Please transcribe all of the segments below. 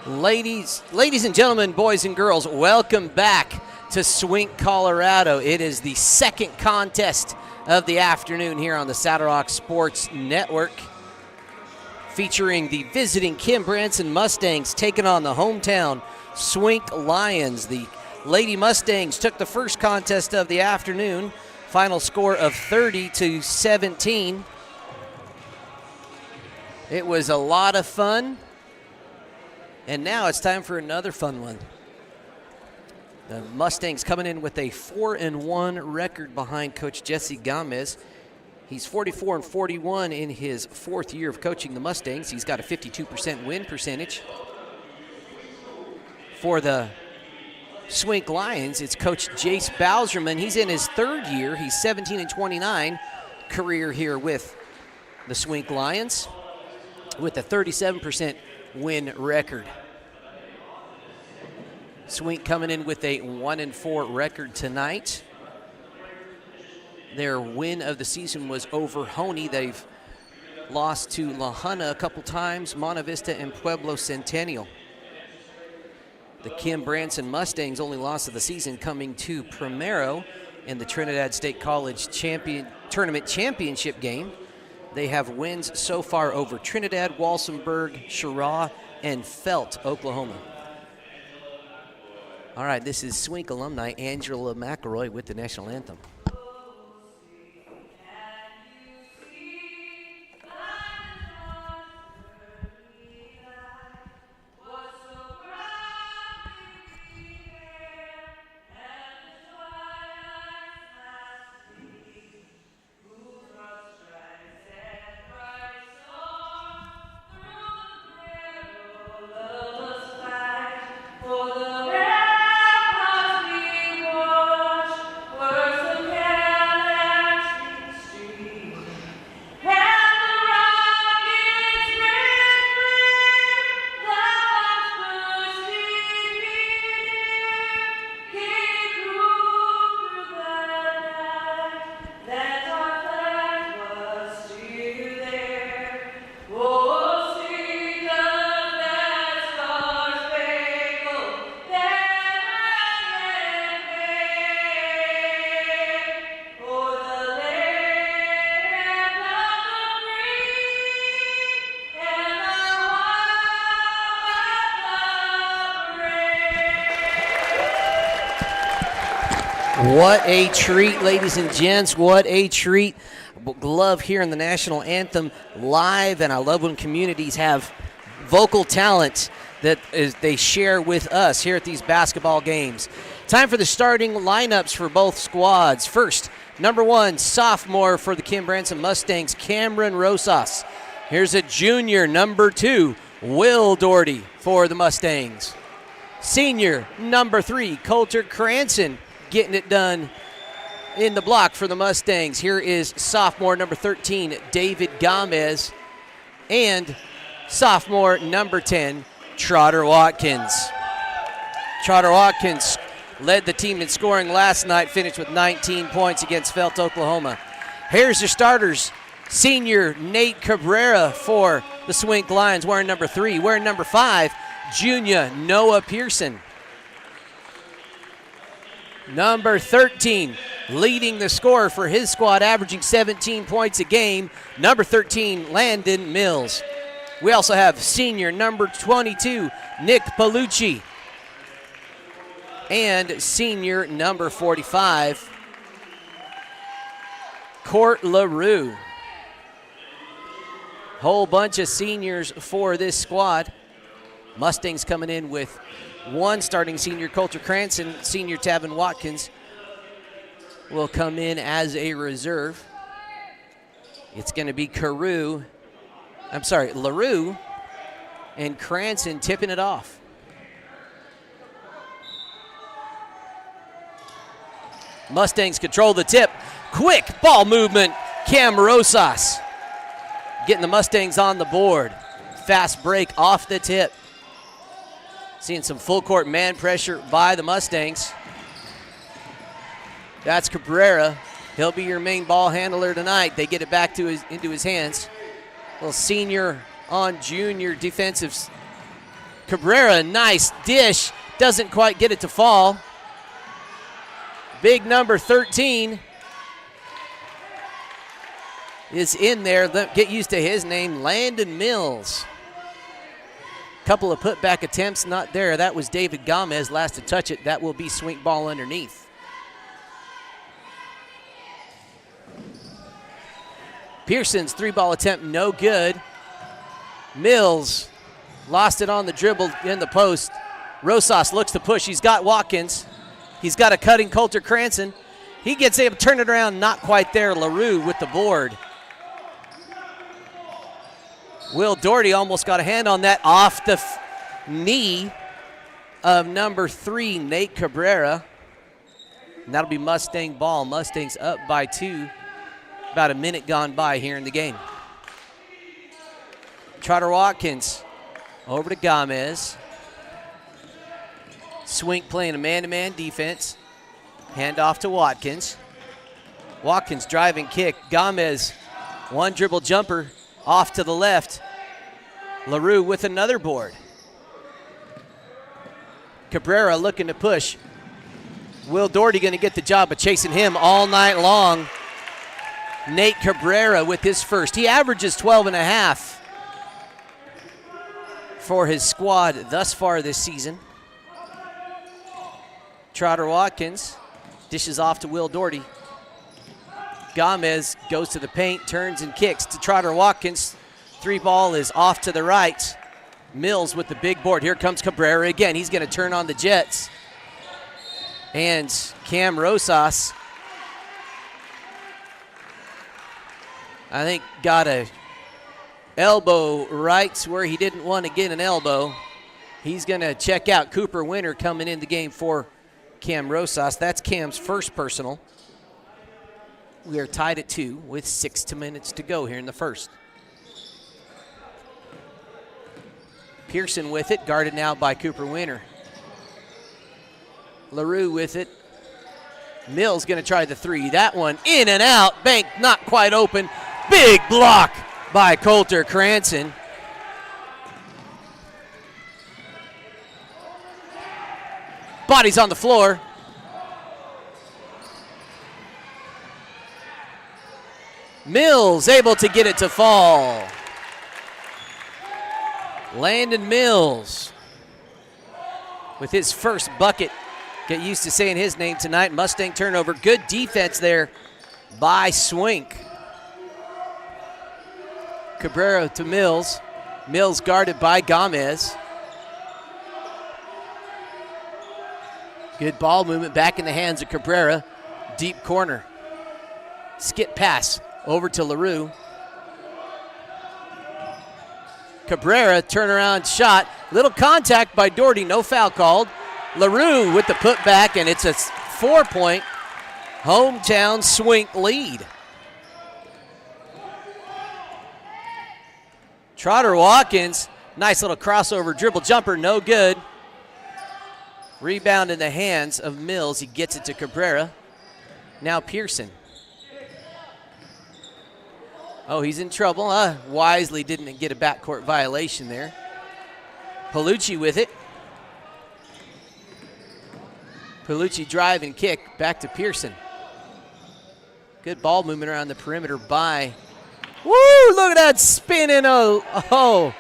Ladies and gentlemen, boys and girls, welcome back to Swink, Colorado. It is the second contest of the afternoon here on the Saddle Rock Sports Network, featuring the visiting Kim Branson Mustangs taking on the hometown Swink Lions. The Lady Mustangs took the first contest of the afternoon, final score of 30-17. It was a lot of fun. And now it's time for another fun one. The Mustangs coming in with a 4-1 record behind Coach Jesse Gomez. He's 44-41 in his fourth year of coaching the Mustangs. He's got a 52% win percentage. For the Swink Lions, it's Coach Jace Bowserman. He's in his third year. He's 17-29 career here with the Swink Lions with a 37% win record. Swink coming in with a 1-4 record tonight. Their win of the season was over Honey. They've lost to La Junta a couple times, Monte Vista and Pueblo Centennial. The Kim Branson Mustangs only loss of the season coming to Primero in the Trinidad State College Tournament Championship game. They have wins so far over Trinidad, Walsenburg, Chirac, and Felt, Oklahoma. All right, this is Swink alumni Angela McElroy with the national anthem. What a treat, ladies and gents. What a treat. Love hearing the national anthem live, and I love when communities have vocal talent that they share with us here at these basketball games. Time for the starting lineups for both squads. First, number 1, sophomore for the Kim Branson Mustangs, Cameron Rosas. Here's a junior, number 2, Will Doherty for the Mustangs. Senior, number 3, Coulter Cranston, getting it done in the block for the Mustangs. Here is sophomore number 13, David Gomez, and sophomore number 10, Trotter Watkins. Trotter Watkins led the team in scoring last night, finished with 19 points against Felt, Oklahoma. Here's your starters. Senior Nate Cabrera for the Swink Lions, wearing number 3. Wearing number 5, junior Noah Pearson. Number 13, leading the score for his squad, averaging 17 points a game, number 13, Landon Mills. We also have senior number 22, Nick Palucci, and senior number 45, Court LaRue. Whole bunch of seniors for this squad. Mustangs coming in with 1 starting senior, Coulter Cranston. Senior Tavin Watkins will come in as a reserve. It's going to be LaRue and Cranston tipping it off. Mustangs control the tip. Quick ball movement. Cam Rosas getting the Mustangs on the board. Fast break off the tip. Seeing some full court man pressure by the Mustangs. That's Cabrera. He'll be your main ball handler tonight. They get it back into his hands. Little senior on junior defensive Cabrera, nice dish. Doesn't quite get it to fall. Big number 13 is in there. Get used to his name, Landon Mills. Couple of putback attempts, not there. That was David Gomez, last to touch it. That will be Swink ball underneath. Pearson's 3-ball attempt, no good. Mills lost it on the dribble in the post. Rosas looks to push. He's got Watkins. He's got a cutting Coulter Cranston. He gets able to turn it around, not quite there. LaRue with the board. Will Doherty almost got a hand on that off the knee of number 3, Nate Cabrera. And that'll be Mustang ball. Mustangs up by 2. About a minute gone by here in the game. Trotter Watkins over to Gomez. Swink playing a man-to-man defense. Hand off to Watkins. Watkins driving kick. Gomez, one dribble jumper. Off to the left. LaRue with another board. Cabrera looking to push. Will Doherty going to get the job of chasing him all night long. Nate Cabrera with his first. He averages 12.5 for his squad thus far this season. Trotter Watkins dishes off to Will Doherty. Gomez goes to the paint, turns and kicks to Trotter Watkins. 3-ball is off to the right. Mills with the big board. Here comes Cabrera again. He's going to turn on the Jets. And Cam Rosas, I think, got a elbow right where he didn't want to get an elbow. He's going to check out. Cooper Winter coming in the game for Cam Rosas. That's Cam's first personal. We are tied at 2 with 6 minutes to go here in the first. Pearson with it, guarded now by Cooper Winter. LaRue with it. Mills going to try the 3. That one in and out. Bank not quite open. Big block by Coulter Cranston. Body's on the floor. Mills able to get it to fall. Landon Mills with his first bucket. Get used to saying his name tonight. Mustang turnover. Good defense there by Swink. Cabrera to Mills. Mills guarded by Gomez. Good ball movement back in the hands of Cabrera. Deep corner. Skip pass over to LaRue. Cabrera, turnaround shot. Little contact by Doherty, no foul called. LaRue with the putback, and it's a 4-point hometown Swink lead. Trotter Watkins, nice little crossover dribble jumper, no good. Rebound in the hands of Mills. He gets it to Cabrera. Now Pearson. Oh, he's in trouble. Wisely didn't get a backcourt violation there. Palucci with it. Palucci drive and kick back to Pearson. Good ball movement around the perimeter by. Woo! Look at that spinning. Oh.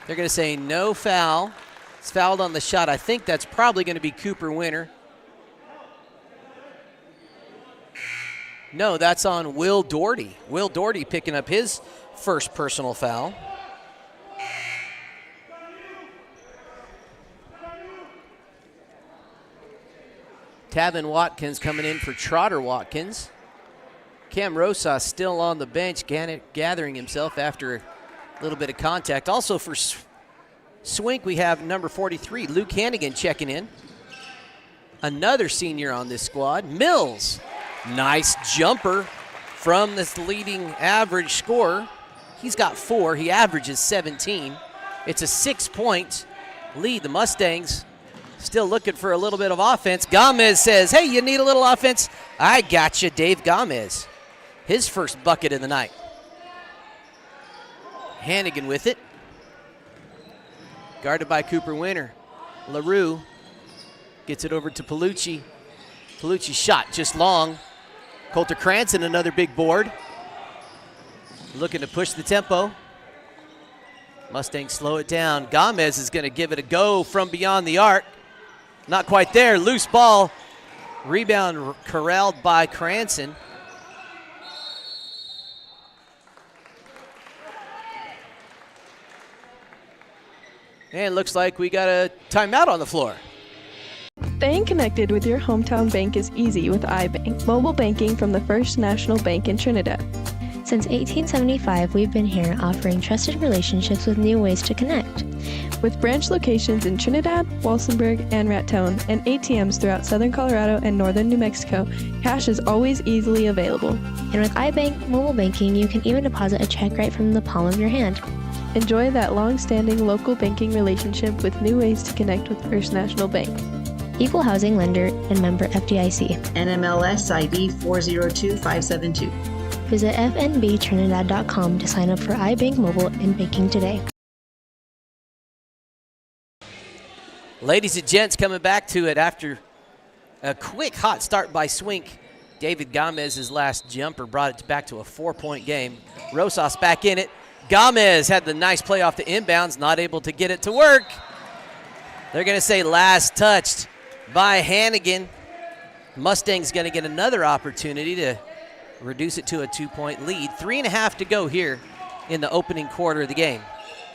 They're going to say no foul. It's fouled on the shot. I think that's probably going to be Cooper Winter. No, that's on Will Doherty. Will Doherty picking up his first personal foul. Tavin Watkins coming in for Trotter Watkins. Cam Rosas still on the bench, gathering himself after a little bit of contact. Also for Swink, we have number 43, Luke Hannigan, checking in. Another senior on this squad. Mills, nice jumper from this leading average scorer. He's got 4. He averages 17. It's a 6-point lead. The Mustangs still looking for a little bit of offense. Gomez says, hey, you need a little offense? I got you, Dave Gomez. His first bucket of the night. Hannigan with it. Guarded by Cooper Winter. LaRue gets it over to Palucci. Palucci's shot just long. Coulter Cranston, another big board. Looking to push the tempo. Mustangs slow it down. Gomez is going to give it a go from beyond the arc. Not quite there. Loose ball. Rebound corralled by Cranston. And it looks like we got a timeout on the floor. Staying connected with your hometown bank is easy with iBank, mobile banking from the First National Bank in Trinidad. Since 1875, we've been here offering trusted relationships with new ways to connect. With branch locations in Trinidad, Walsenburg, and Raton, and ATMs throughout southern Colorado and northern New Mexico, cash is always easily available. And with iBank mobile banking, you can even deposit a check right from the palm of your hand. Enjoy that long-standing local banking relationship with new ways to connect with First National Bank. Equal housing lender and member FDIC. NMLS ID 402572. Visit fnbtrinidad.com to sign up for iBank Mobile and banking today. Ladies and gents, coming back to it after a quick hot start by Swink. David Gomez's last jumper brought it back to a 4-point game. Rosas back in it. Gomez had the nice play off the inbounds, not able to get it to work. They're going to say last touched by Hannigan. Mustang's going to get another opportunity to reduce it to a 2-point lead. 3.5 to go here in the opening quarter of the game.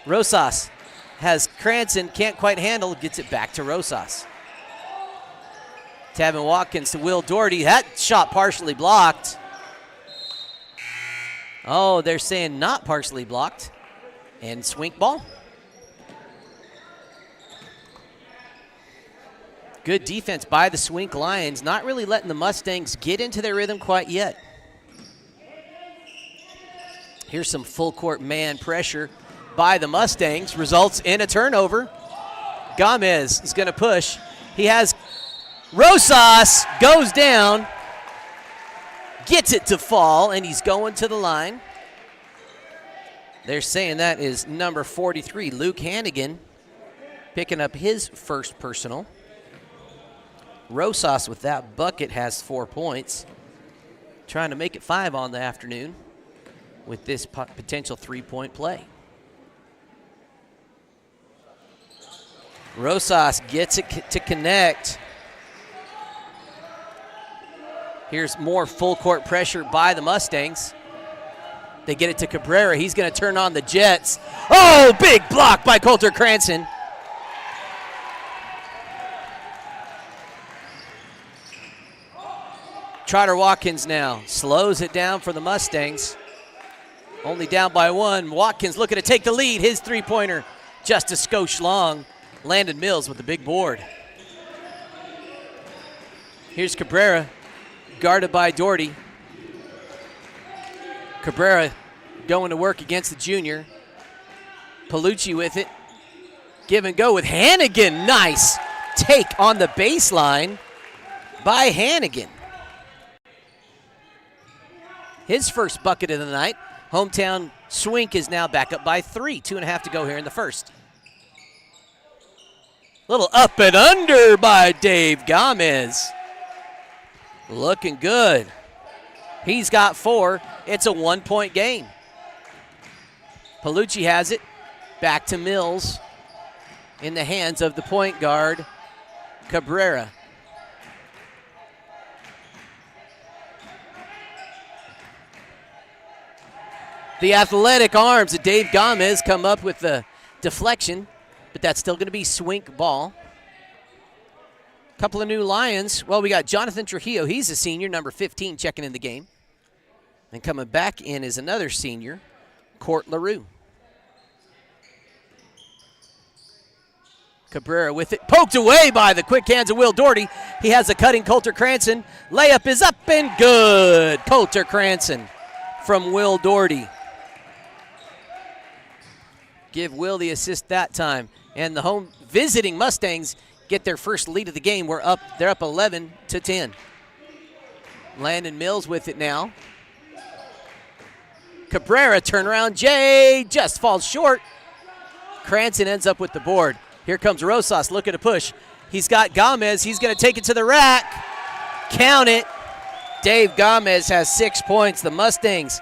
Rosas has Cranston, can't quite handle, gets it back to Rosas. Tavin Watkins to Will Doherty. That shot partially blocked. Oh, they're saying not partially blocked. And Swink ball. Good defense by the Swink Lions, not really letting the Mustangs get into their rhythm quite yet. Here's some full court man pressure by the Mustangs, results in a turnover. Gomez is going to push. He has Rosas, goes down, gets it to fall, and he's going to the line. They're saying that is number 43, Luke Hannigan, picking up his first personal. Rosas with that bucket has 4 points, trying to make it 5 on the afternoon with this potential 3-point play. Rosas gets it to connect. Here's more full court pressure by the Mustangs. They get it to Cabrera. He's going to turn on the Jets. Oh, big block by Coulter Cranston. Trotter Watkins now slows it down for the Mustangs. Only down by 1. Watkins looking to take the lead. His three-pointer just a skosh long. Landon Mills with the big board. Here's Cabrera, guarded by Doherty. Cabrera going to work against the junior. Palucci with it. Give and go with Hannigan. Nice take on the baseline by Hannigan. His first bucket of the night. Hometown Swink is now back up by 3. 2.5 to go here in the first. Little up and under by Dave Gomez. Looking good. He's got 4. It's a 1-point game. Palucci has it. Back to Mills. In the hands of the point guard, Cabrera. The athletic arms of Dave Gomez come up with the deflection, but that's still going to be Swink ball. Couple of new Lions. Well, we got Jonathan Trujillo. He's a senior, number 15, checking in the game. And coming back in is another senior, Court LaRue. Cabrera with it. Poked away by the quick hands of Will Doherty. He has a cutting Coulter Cranston. Layup is up and good. Coulter Cranston from Will Doherty. Give Will the assist that time. And the home visiting Mustangs get their first lead of the game. They're up 11-10. Landon Mills with it now. Cabrera turnaround. Jay just falls short. Cranston ends up with the board. Here comes Rosas looking to push. He's got Gomez. He's going to take it to the rack. Count it. Dave Gomez has 6 points. The Mustangs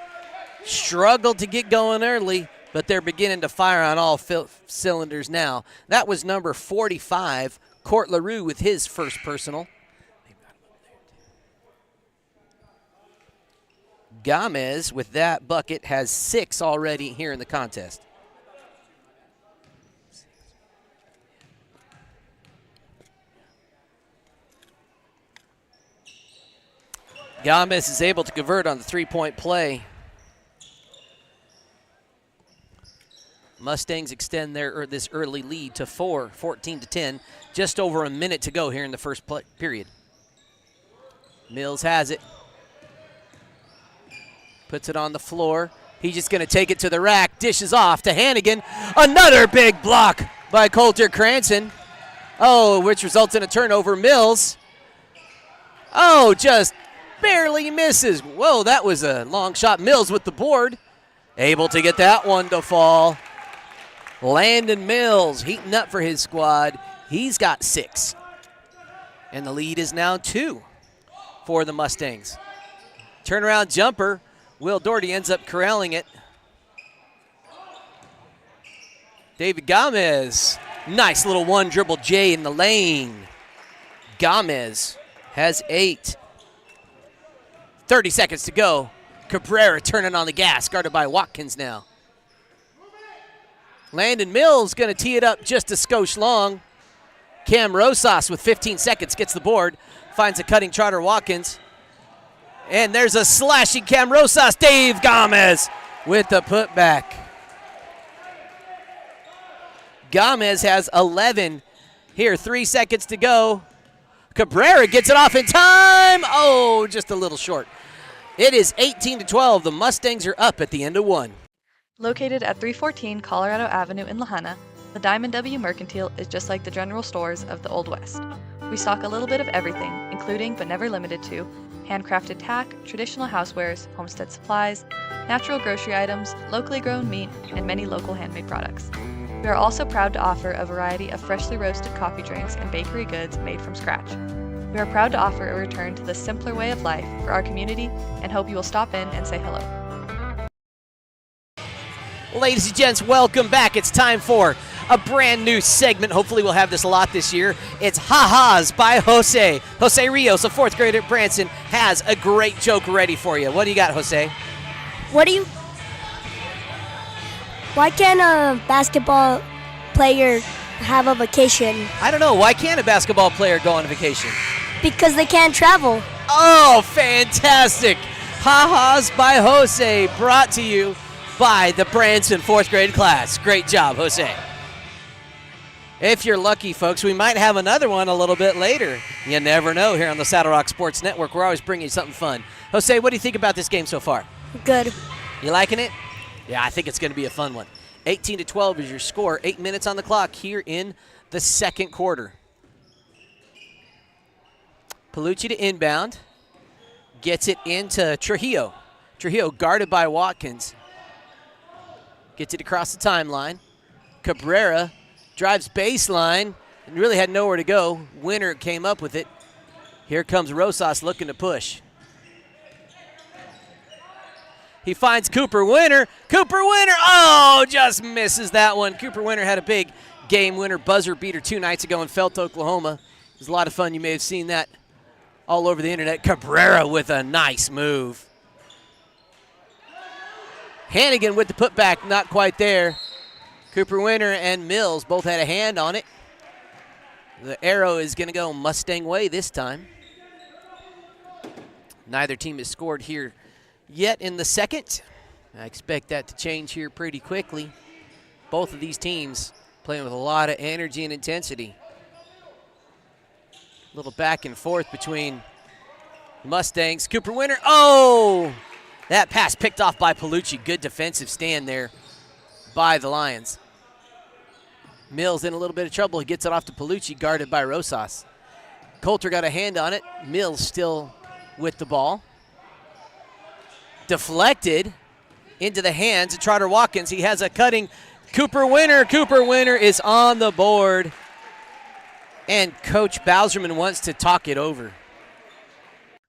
struggled to get going early, but they're beginning to fire on all cylinders now. That was number 45, Court LaRue, with his first personal. Gomez, with that bucket, has 6 already here in the contest. Gomez is able to convert on the three-point play. Mustangs extend this early lead to 14-10. Just over a minute to go here in the first period. Mills has it. Puts it on the floor. He's just going to take it to the rack. Dishes off to Hannigan. Another big block by Coulter Cranston. Oh, which results in a turnover. Mills. Oh, just barely misses. Whoa, that was a long shot. Mills with the board. Able to get that one to fall. Landon Mills heating up for his squad. He's got 6. And the lead is now 2 for the Mustangs. Turnaround jumper. Will Doherty ends up corralling it. David Gomez. Nice little one dribble J in the lane. Gomez has 8. 30 seconds to go. Cabrera turning on the gas, guarded by Watkins now. Landon Mills going to tee it up just a skosh long. Cam Rosas with 15 seconds gets the board. Finds a cutting Trotter Watkins. And there's a slashing Cam Rosas. Dave Gomez with the putback. Gomez has 11. Here, 3 seconds to go. Cabrera gets it off in time. Oh, just a little short. It is 18-12. The Mustangs are up at the end of 1. Located at 314 Colorado Avenue in Lahaina, the Diamond W Mercantile is just like the general stores of the Old West. We stock a little bit of everything, including but never limited to handcrafted tack, traditional housewares, homestead supplies, natural grocery items, locally grown meat, and many local handmade products. We are also proud to offer a variety of freshly roasted coffee drinks and bakery goods made from scratch. We are proud to offer a return to the simpler way of life for our community and hope you will stop in and say hello. Ladies and gents, welcome back. It's time for a brand new segment. Hopefully we'll have this a lot this year. It's Ha-Ha's by Jose. Jose Rios, a 4th grader at Branson, has a great joke ready for you. What do you got, Jose? Why can't a basketball player have a vacation? I don't know. Why can't a basketball player go on vacation? Because they can't travel. Oh, fantastic. Ha-Ha's by Jose, brought to you by the Branson 4th grade class. Great job, Jose. If you're lucky, folks, we might have another one a little bit later. You never know here on the Saddle Rock Sports Network. We're always bringing you something fun. Jose, what do you think about this game so far? Good. You liking it? Yeah, I think it's going to be a fun one. 18-12 is your score. 8 minutes on the clock here in the second quarter. Palucci to inbound. Gets it into Trujillo. Trujillo guarded by Watkins. Gets it across the timeline. Cabrera drives baseline and really had nowhere to go. Winner came up with it. Here comes Rosas looking to push. He finds Cooper Winter. Cooper Winter, oh, just misses that one. Cooper Winter had a big game winner buzzer beater 2 nights ago in Felt, Oklahoma. It was a lot of fun. You may have seen that all over the internet. Cabrera with a nice move. Hannigan with the putback, not quite there. Cooper Winter and Mills both had a hand on it. The arrow is going to go Mustang way this time. Neither team has scored here yet in the second. I expect that to change here pretty quickly. Both of these teams playing with a lot of energy and intensity. A little back and forth between Mustangs. Cooper Winter, oh! That pass picked off by Palucci. Good defensive stand there by the Lions. Mills in a little bit of trouble. He gets it off to Palucci, guarded by Rosas. Coulter got a hand on it. Mills still with the ball. Deflected into the hands of Trotter Watkins. He has a cutting Cooper Winter is on the board. And Coach Bowserman wants to talk it over.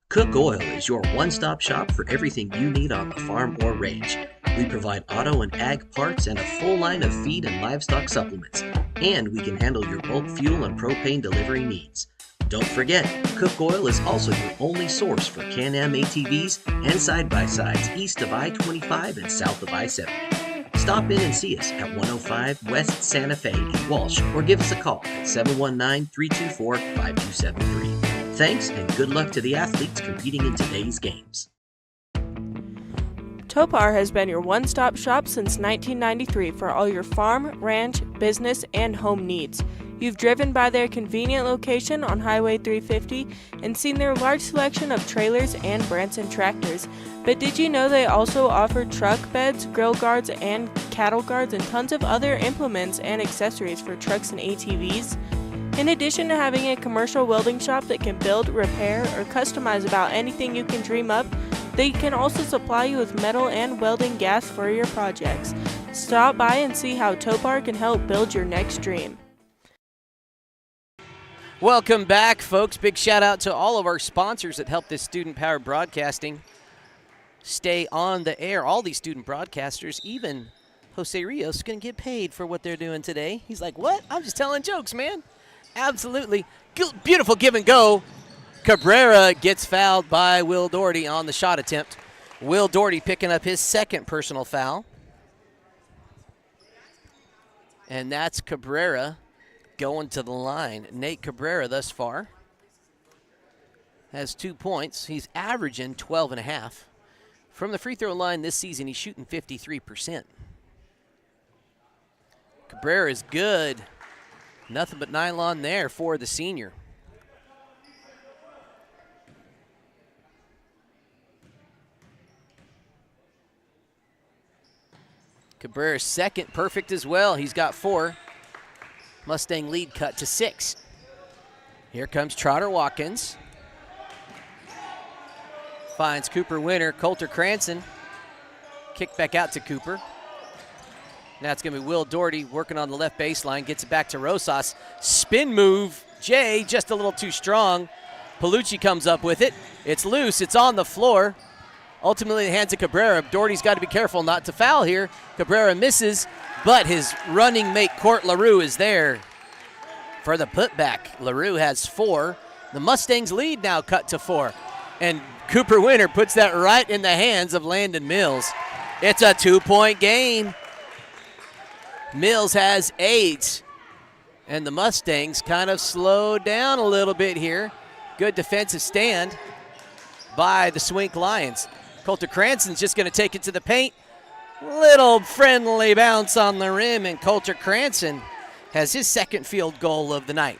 Cook Oil is your one-stop shop for everything you need on the farm or range. We provide auto and ag parts and a full line of feed and livestock supplements. And we can handle your bulk fuel and propane delivery needs. Don't forget, Cook Oil is also your only source for Can-Am ATVs and side-by-sides east of I-25 and south of I-70. Stop in and see us at 105 West Santa Fe in Walsh or give us a call at 719-324-5273. Thanks and good luck to the athletes competing in today's games. Topar has been your one-stop shop since 1993 for all your farm, ranch, business, and home needs. You've driven by their convenient location on Highway 350 and seen their large selection of trailers and Branson tractors. But did you know they also offer truck beds, grill guards, and cattle guards, and tons of other implements and accessories for trucks and ATVs? In addition to having a commercial welding shop that can build, repair, or customize about anything you can dream up, they can also supply you with metal and welding gas for your projects. Stop by and see how Topar can help build your next dream. Welcome back, folks. Big shout out to all of our sponsors that help this student-powered broadcasting stay on the air. All these student broadcasters, even Jose Rios, is going to get paid for what they're doing today. He's like, what? I'm just telling jokes, man. Absolutely. Beautiful give and go. Cabrera gets fouled by Will Doherty on the shot attempt. Will Doherty picking up his second personal foul. And that's Cabrera going to the line. Nate Cabrera thus far has 2 points. He's averaging 12.5. From the free throw line this season, he's shooting 53%. Cabrera is good. Nothing but nylon there for the senior. Cabrera's second perfect as well. He's got 4. Mustang lead cut to 6. Here comes Trotter Watkins. Finds Cooper Winter. Coulter Cranston. Kick back out to Cooper. Now it's going to be Will Doherty working on the left baseline. Gets it back to Rosas. Spin move. Jay just a little too strong. Palucci comes up with it. It's loose. It's on the floor. Ultimately, the hands of Cabrera. Doherty's got to be careful not to foul here. Cabrera misses, but his running mate, Court LaRue, is there for the putback. LaRue has 4. The Mustangs lead now cut to 4. And Cooper Winter puts that right in the hands of Landon Mills. It's a 2-point game. Mills has 8. And the Mustangs kind of slowed down a little bit here. Good defensive stand by the Swink Lions. Coulter Cranston's just going to take it to the paint. Little friendly bounce on the rim, and Coulter Cranston has his second field goal of the night.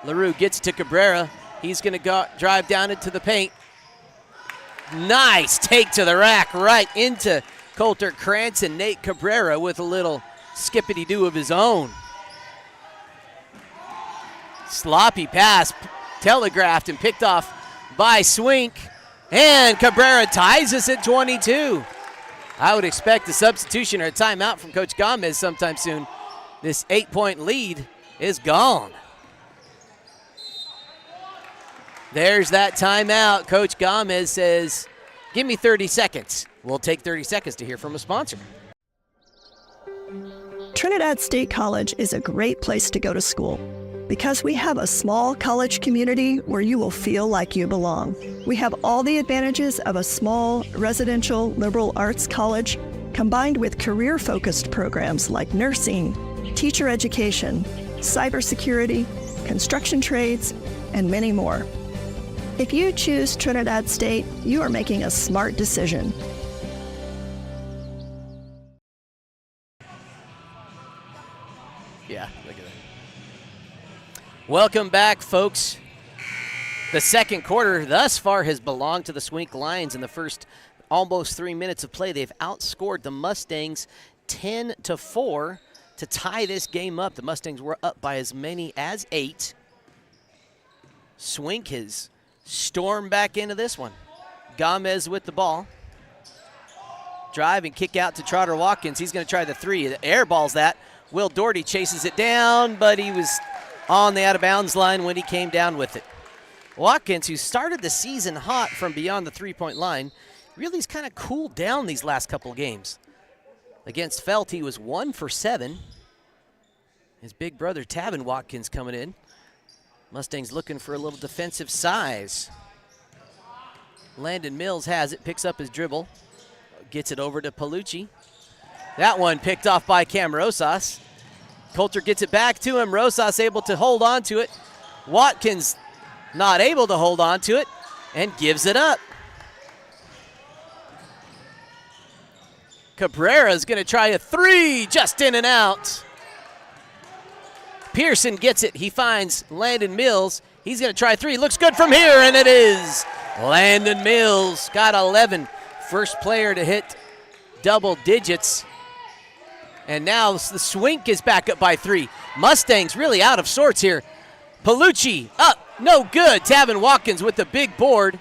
LaRue gets to Cabrera. He's going to drive down into the paint. Nice take to the rack right into Coulter Cranston. Nate Cabrera with a little skippity-doo of his own. Sloppy pass, telegraphed and picked off by Swink. And Cabrera ties us at 22. I would expect a substitution or a timeout from Coach Gomez sometime soon. This 8-point lead is gone. There's that timeout. Coach Gomez says, give me 30 seconds. We'll take 30 seconds to hear from a sponsor. Trinidad State College is a great place to go to school because we have a small college community where you will feel like you belong. We have all the advantages of a small residential liberal arts college combined with career-focused programs like nursing, teacher education, cybersecurity, construction trades, and many more. If you choose Trinidad State, you are making a smart decision. Yeah, look at that. Welcome back, folks. The second quarter thus far has belonged to the Swink Lions. In the first almost 3 minutes of play, they've outscored the Mustangs 10-4 to tie this game up. The Mustangs were up by as many as 8. Swink has stormed back into this one. Gomez with the ball. Drive and kick out to Trotter Watkins. He's going to try the three. The air balls that. Will Doherty chases it down, but he was on the out-of-bounds line when he came down with it. Watkins, who started the season hot from beyond the three-point line, really has kind of cooled down these last couple of games. Against Felt, he was 1 for 7. His big brother, Tavin Watkins, coming in. Mustangs looking for a little defensive size. Landon Mills has it, picks up his dribble, gets it over to Palucci. That one picked off by Cam Rosas. Coulter gets it back to him. Rosas able to hold on to it. Watkins not able to hold on to it and gives it up. Cabrera's going to try a three, just in and out. Pearson gets it. He finds Landon Mills. He's going to try three. Looks good from here, and it is. Landon Mills got 11. First player to hit double digits. And now the Swink is back up by 3. Mustangs really out of sorts here. Palucci up, no good. Tavin Watkins with the big board.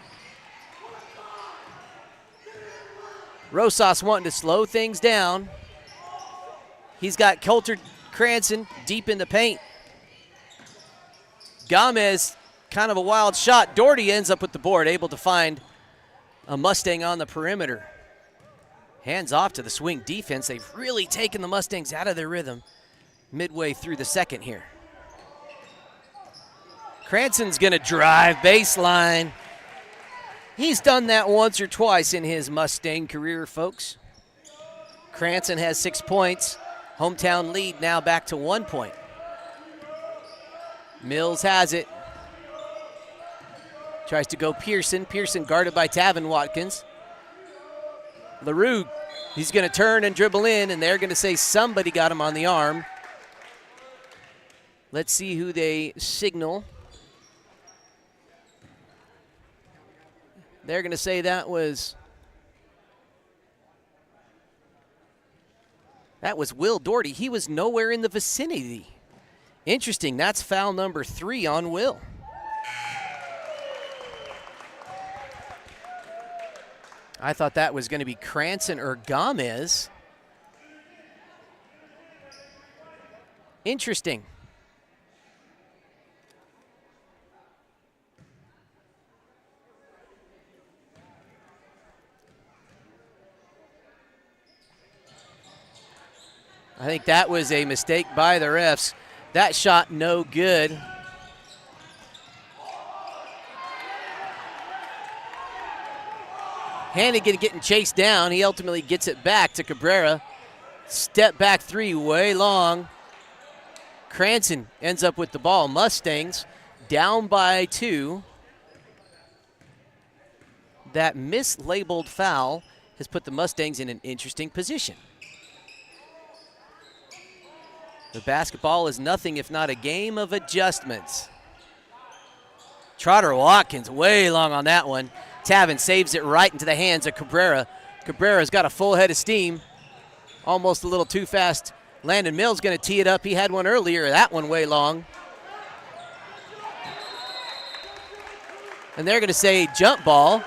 Rosas wanting to slow things down. He's got Coulter Cranston deep in the paint. Gomez, kind of a wild shot. Doherty ends up with the board, able to find a Mustang on the perimeter. Hands off to the Swing defense. They've really taken the Mustangs out of their rhythm midway through the second here. Cranston's going to drive baseline. He's done that once or twice in his Mustang career, folks. Cranston has 6 points. Hometown lead now back to 1 point. Mills has it. Tries to go Pearson. Pearson guarded by Tavin Watkins. LaRue, he's going to turn and dribble in, and they're going to say somebody got him on the arm. Let's see who they signal. They're going to say that was Will Doherty. He was nowhere in the vicinity. Interesting. That's foul number 3 on Will. I thought that was going to be Cranston or Gomez. Interesting. I think that was a mistake by the refs. That shot no good. Hannigan getting chased down. He ultimately gets it back to Cabrera. Step back 3, way long. Cranston ends up with the ball. Mustangs down by 2. That mislabeled foul has put the Mustangs in an interesting position. The basketball is nothing if not a game of adjustments. Trotter Watkins way long on that one. Tavin saves it right into the hands of Cabrera. Cabrera's got a full head of steam. Almost a little too fast. Landon Mills going to tee it up. He had one earlier. That one way long. And they're going to say jump ball.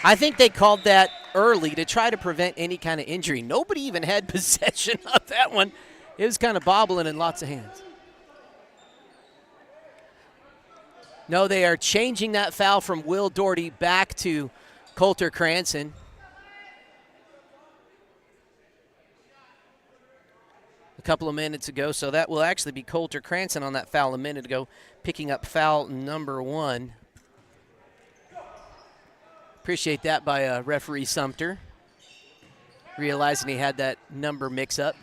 I think they called that early to try to prevent any kind of injury. Nobody even had possession of that one. It was kind of bobbling in lots of hands. No, they are changing that foul from Will Doherty back to Coulter Cranston. A couple of minutes ago, so that will actually be Coulter Cranston on that foul a minute ago, picking up foul number 1. Appreciate that by referee Sumter, realizing he had that number mix-up.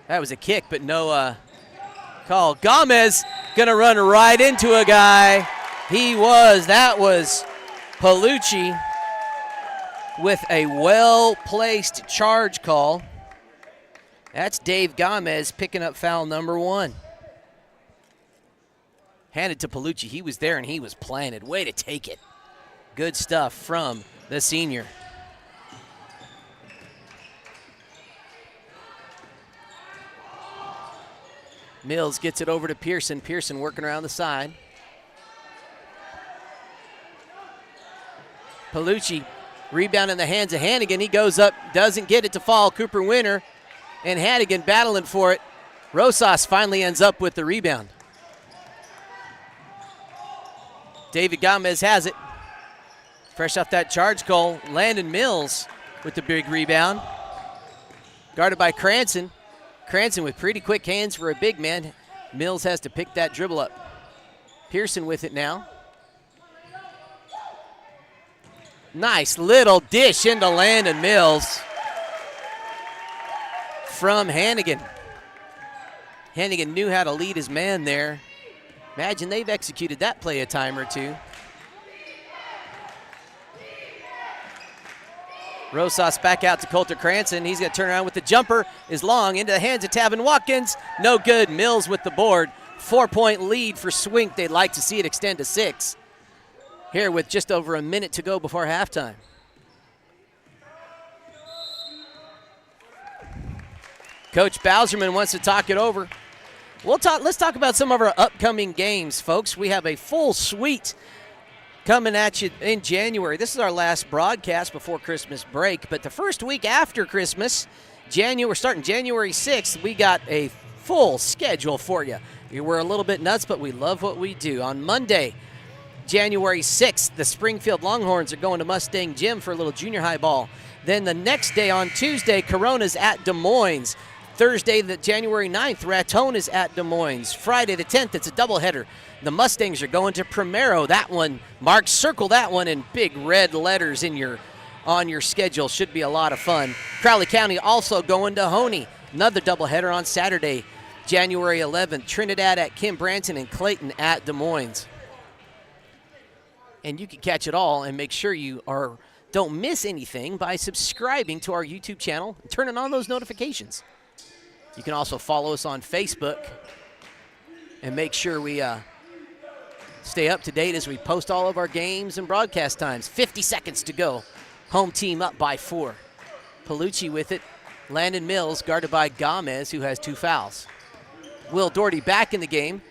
That was a kick, but no call. Gomez going to run right into a guy. That was Palucci with a well-placed charge call. That's Dave Gomez picking up foul number 1. Handed to Palucci. He was there and he was planted. Way to take it. Good stuff from the senior. Mills gets it over to Pearson. Pearson working around the side. Palucci Rebound in the hands of Hannigan. He goes up, doesn't get it to fall. Cooper Winter and Hannigan battling for it. Rosas finally ends up with the rebound. David Gomez has it. Fresh off that charge goal, Landon Mills with the big rebound. Guarded by Cranston. Cranston with pretty quick hands for a big man. Mills has to pick that dribble up. Pearson with it now. Nice little dish into Landon Mills from Hannigan. Hannigan knew how to lead his man there. Imagine they've executed that play a time or two. Rosas back out to Coulter Cranston. He's going to turn around with the jumper. Is long into the hands of Tavin Watkins. No good. Mills with the board. 4-point lead for Swink. They'd like to see it extend to 6. Here with just over a minute to go before halftime. Coach Bowserman wants to talk it over. Let's talk about some of our upcoming games, folks. We have a full suite coming at you in January. This is our last broadcast before Christmas break, but the first week after Christmas, starting January 6th, we got a full schedule for you. We're a little bit nuts, but we love what we do. On Monday, January 6th, the Springfield Longhorns are going to Mustang Gym for a little junior high ball. Then the next day on Tuesday, Corona's at Des Moines. Thursday, January 9th, Raton is at Des Moines. Friday the 10th, it's a doubleheader. The Mustangs are going to Primero. That one, Mark, circle that one in big red letters on your schedule. Should be a lot of fun. Crowley County also going to Honey. Another doubleheader on Saturday, January 11th. Trinidad at Kim Branson and Clayton at Des Moines. And you can catch it all and make sure you don't miss anything by subscribing to our YouTube channel and turning on those notifications. You can also follow us on Facebook and make sure we stay up to date as we post all of our games and broadcast times. 50 seconds to go. Home team up by 4. Palucci with it. Landon Mills guarded by Gomez, who has 2 fouls. Will Doherty back in the game.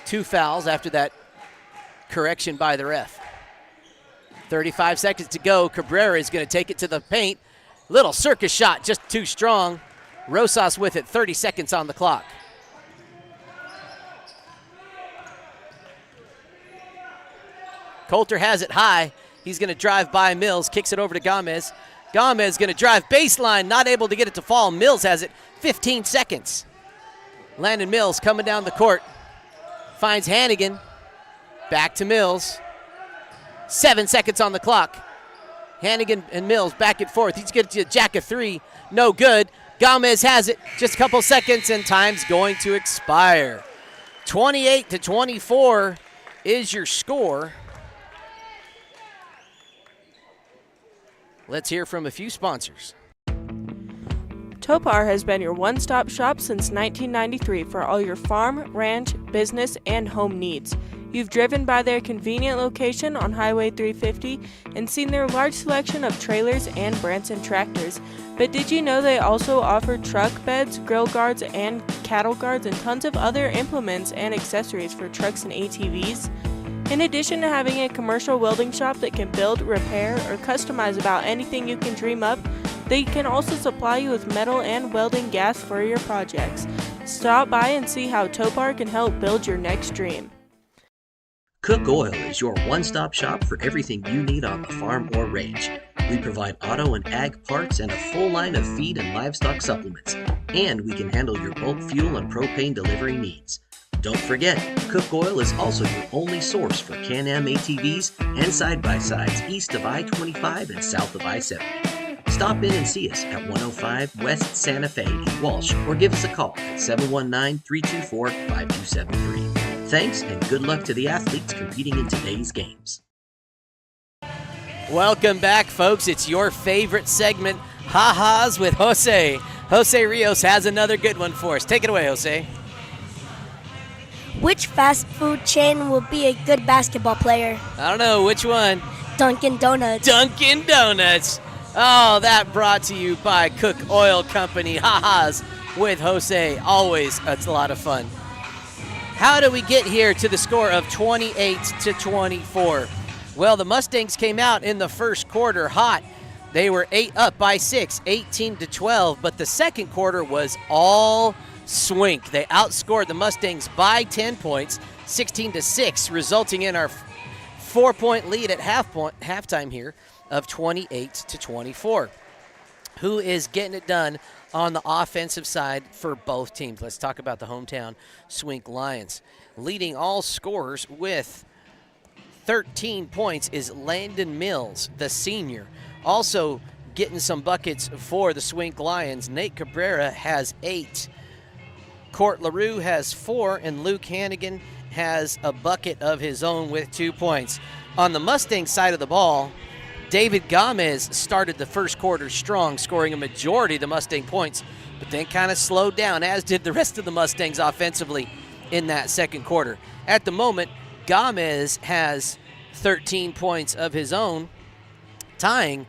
2 fouls after that correction by the ref. 35 seconds to go. Cabrera is going to take it to the paint. Little circus shot, just too strong. Rosas with it, 30 seconds on the clock. Coulter has it high. He's going to drive by Mills, kicks it over to Gomez. Gomez going to drive baseline, not able to get it to fall. Mills has it, 15 seconds. Landon Mills coming down the court. Finds Hannigan. Back to Mills. 7 seconds on the clock. Hannigan and Mills back and forth. He's going to jack a 3. No good. Gomez has it. Just a couple seconds and time's going to expire. 28-24 is your score. Let's hear from a few sponsors. Topar has been your one-stop shop since 1993 for all your farm, ranch, business, and home needs. You've driven by their convenient location on Highway 350 and seen their large selection of trailers and Branson tractors. But did you know they also offer truck beds, grill guards, and cattle guards, and tons of other implements and accessories for trucks and ATVs? In addition to having a commercial welding shop that can build, repair, or customize about anything you can dream up, they can also supply you with metal and welding gas for your projects. Stop by and see how Topar can help build your next dream. Cook Oil is your one-stop shop for everything you need on the farm or range. We provide auto and ag parts and a full line of feed and livestock supplements. And we can handle your bulk fuel and propane delivery needs. Don't forget, Cook Oil is also your only source for Can-Am ATVs and side-by-sides east of I-25 and south of I-70. Stop in and see us at 105 West Santa Fe in Walsh or give us a call at 719-324-5273. Thanks and good luck to the athletes competing in today's games. Welcome back, folks. It's your favorite segment, Ha-Ha's with Jose. Jose Rios has another good one for us. Take it away, Jose. Which fast food chain will be a good basketball player? I don't know. Which one? Dunkin' Donuts. Dunkin' Donuts. Oh, that brought to you by Cook Oil Company. Ha-Ha's with Jose. Always a lot of fun. How do we get here to the score of 28-24? Well, the Mustangs came out in the first quarter hot. They were up by 6, 18-12, but the second quarter was all Swink. They outscored the Mustangs by 10 points, 16-6, resulting in our 4-point lead at halftime here of 28-24. Who is getting it done on the offensive side for both teams? Let's talk about the hometown Swink Lions. Leading all scorers with 13 points is Landon Mills, the senior. Also getting some buckets for the Swink Lions, Nate Cabrera has 8. Court LaRue has 4, and Luke Hannigan has a bucket of his own with 2 points. On the Mustang side of the ball, David Gomez started the first quarter strong, scoring a majority of the Mustang points, but then kind of slowed down, as did the rest of the Mustangs offensively in that second quarter. At the moment, Gomez has 13 points of his own, tying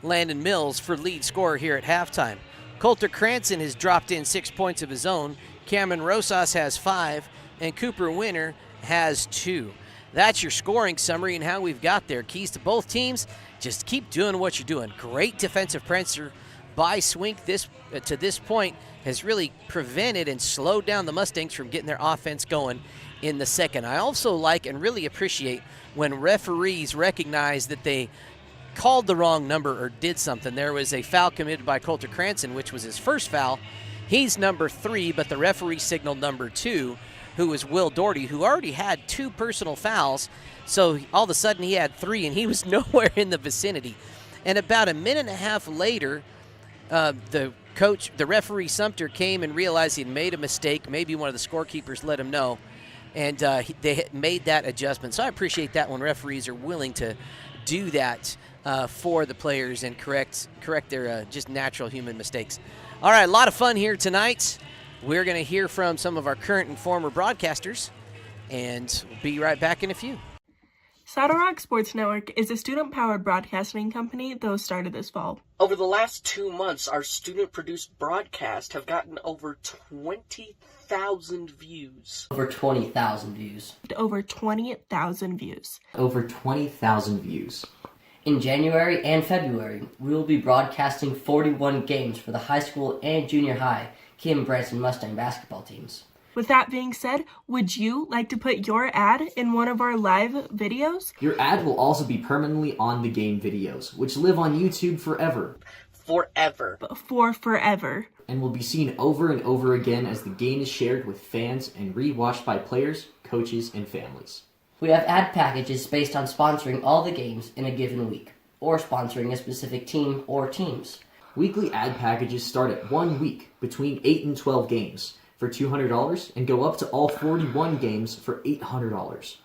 Landon Mills for lead scorer here at halftime. Coulter Cranston has dropped in 6 points of his own. Cameron Rosas has 5, and Cooper Winter has 2. That's your scoring summary and how we've got there. Keys to both teams, just keep doing what you're doing. Great defensive pressure by Swink to this point has really prevented and slowed down the Mustangs from getting their offense going in the second. I also like and really appreciate when referees recognize that they called the wrong number or did something. There was a foul committed by Coulter Cranston, which was his first foul. He's number 3, but the referee signaled number 2, who was Will Doherty, who already had 2 personal fouls. So all of a sudden he had 3, and he was nowhere in the vicinity. And about a minute and a half later, the referee Sumter came and realized he'd made a mistake. Maybe one of the scorekeepers let him know, and they made that adjustment. So I appreciate that when referees are willing to do that for the players and correct their just natural human mistakes. All right, a lot of fun here tonight. We're going to hear from some of our current and former broadcasters, and we'll be right back in a few. Saddle Rock Sports Network is a student-powered broadcasting company that was started this fall. Over the last 2 months, our student-produced broadcasts have gotten over 20,000 views. Over 20,000 views. Over 20,000 views. Over 20,000 views. In January and February, we will be broadcasting 41 games for the high school and junior high Kim Branson Mustang basketball teams. With that being said, would you like to put your ad in one of our live videos? Your ad will also be permanently on the game videos, which live on YouTube forever. Forever. For forever. And will be seen over and over again as the game is shared with fans and rewatched by players, coaches, and families. We have ad packages based on sponsoring all the games in a given week, or sponsoring a specific team or teams. Weekly ad packages start at 1 week, between 8 and 12 games, for $200 and go up to all 41 games for $800.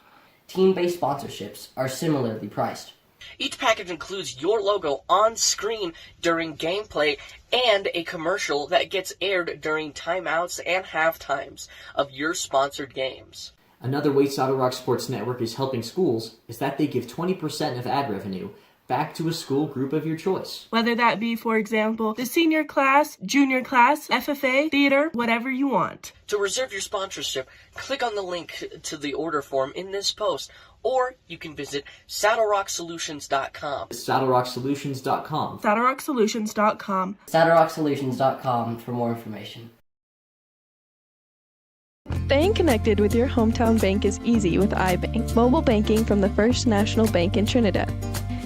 Team-based sponsorships are similarly priced. Each package includes your logo on screen during gameplay and a commercial that gets aired during timeouts and halftimes of your sponsored games. Another way Saddle Rock Sports Network is helping schools is that they give 20% of ad revenue back to a school group of your choice. Whether that be, for example, the senior class, junior class, FFA, theater, whatever you want. To reserve your sponsorship, click on the link to the order form in this post, or you can visit SaddleRockSolutions.com. SaddleRockSolutions.com. SaddleRockSolutions.com. SaddleRockSolutions.com for more information. Staying connected with your hometown bank is easy with iBank, mobile banking from the First National Bank in Trinidad.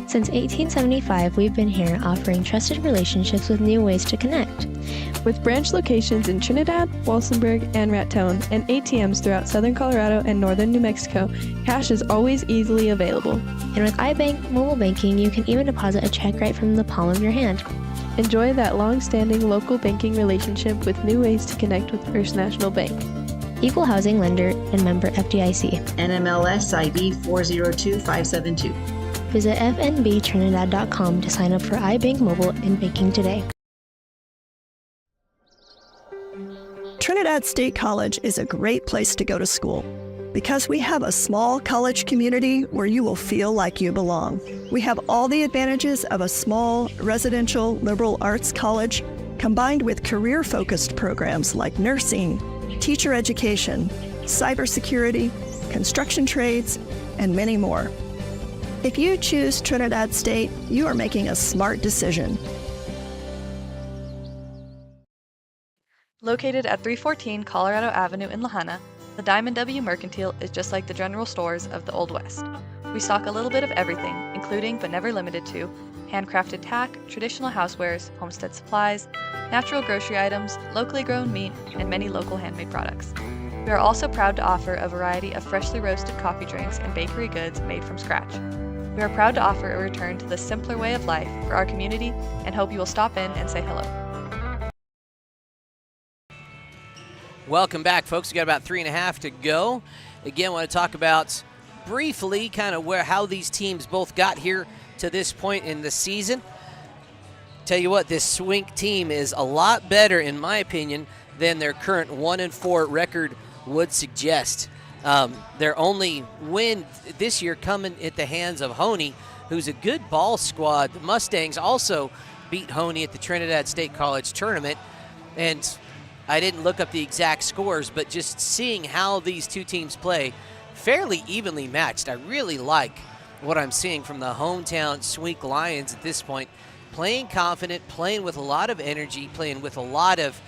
Since 1875, we've been here offering trusted relationships with new ways to connect. With branch locations in Trinidad, Walsenburg, and Raton, and ATMs throughout southern Colorado and northern New Mexico, cash is always easily available. And with iBank mobile banking, you can even deposit a check right from the palm of your hand. Enjoy that long-standing local banking relationship with new ways to connect with First National Bank. Equal housing lender and member FDIC. NMLS ID 402572. Visit fnbtrinidad.com to sign up for iBank Mobile and banking today. Trinidad State College is a great place to go to school because we have a small college community where you will feel like you belong. We have all the advantages of a small residential liberal arts college combined with career-focused programs like nursing, teacher education, cybersecurity, construction trades, and many more. If you choose Trinidad State, you are making a smart decision. Located at 314 Colorado Avenue in Lahana, the Diamond W Mercantile is just like the general stores of the Old West. We stock a little bit of everything, including but never limited to handcrafted tack, traditional housewares, homestead supplies, natural grocery items, locally grown meat, and many local handmade products. We are also proud to offer a variety of freshly roasted coffee drinks and bakery goods made from scratch. We are proud to offer a return to the simpler way of life for our community and hope you will stop in and say hello. Welcome back, folks. We got about 3.5 to go. Again, I want to talk about briefly kind of how these teams both got here to this point in the season. Tell you what, this Swink team is a lot better, in my opinion, than their current 1-4 record would suggest. Their only win this year coming at the hands of Honey, who's a good ball squad. The Mustangs also beat Honey at the Trinidad State College tournament, and I didn't look up the exact scores, but just seeing how these two teams play, fairly evenly matched. I really like what I'm seeing from the hometown Swink Lions at this point. Playing confident, playing with a lot of energy, playing with a lot of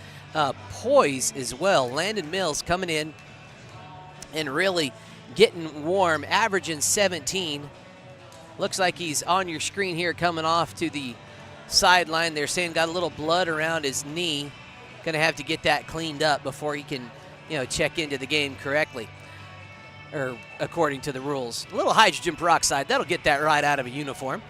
poise as well. Landon Mills coming in and really getting warm, averaging 17. Looks like he's on your screen here coming off to the sideline. They're saying got a little blood around his knee. Going to have to get that cleaned up before he can, check into the game correctly, or according to the rules. A little hydrogen peroxide, that'll get that right out of a uniform.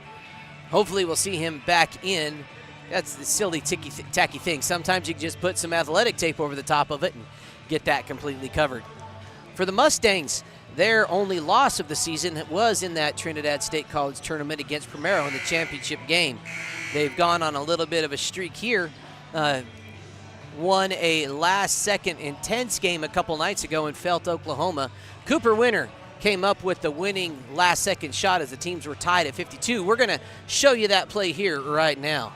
Hopefully we'll see him back in. That's the silly, tacky thing. Sometimes you can just put some athletic tape over the top of it and get that completely covered. For the Mustangs, their only loss of the season was in that Trinidad State College tournament against Primero in the championship game. They've gone on a little bit of a streak here. Won a last-second intense game a couple nights ago in Felt, Oklahoma. Cooper Winter came up with the winning last-second shot as the teams were tied at 52. We're going to show you that play here right now.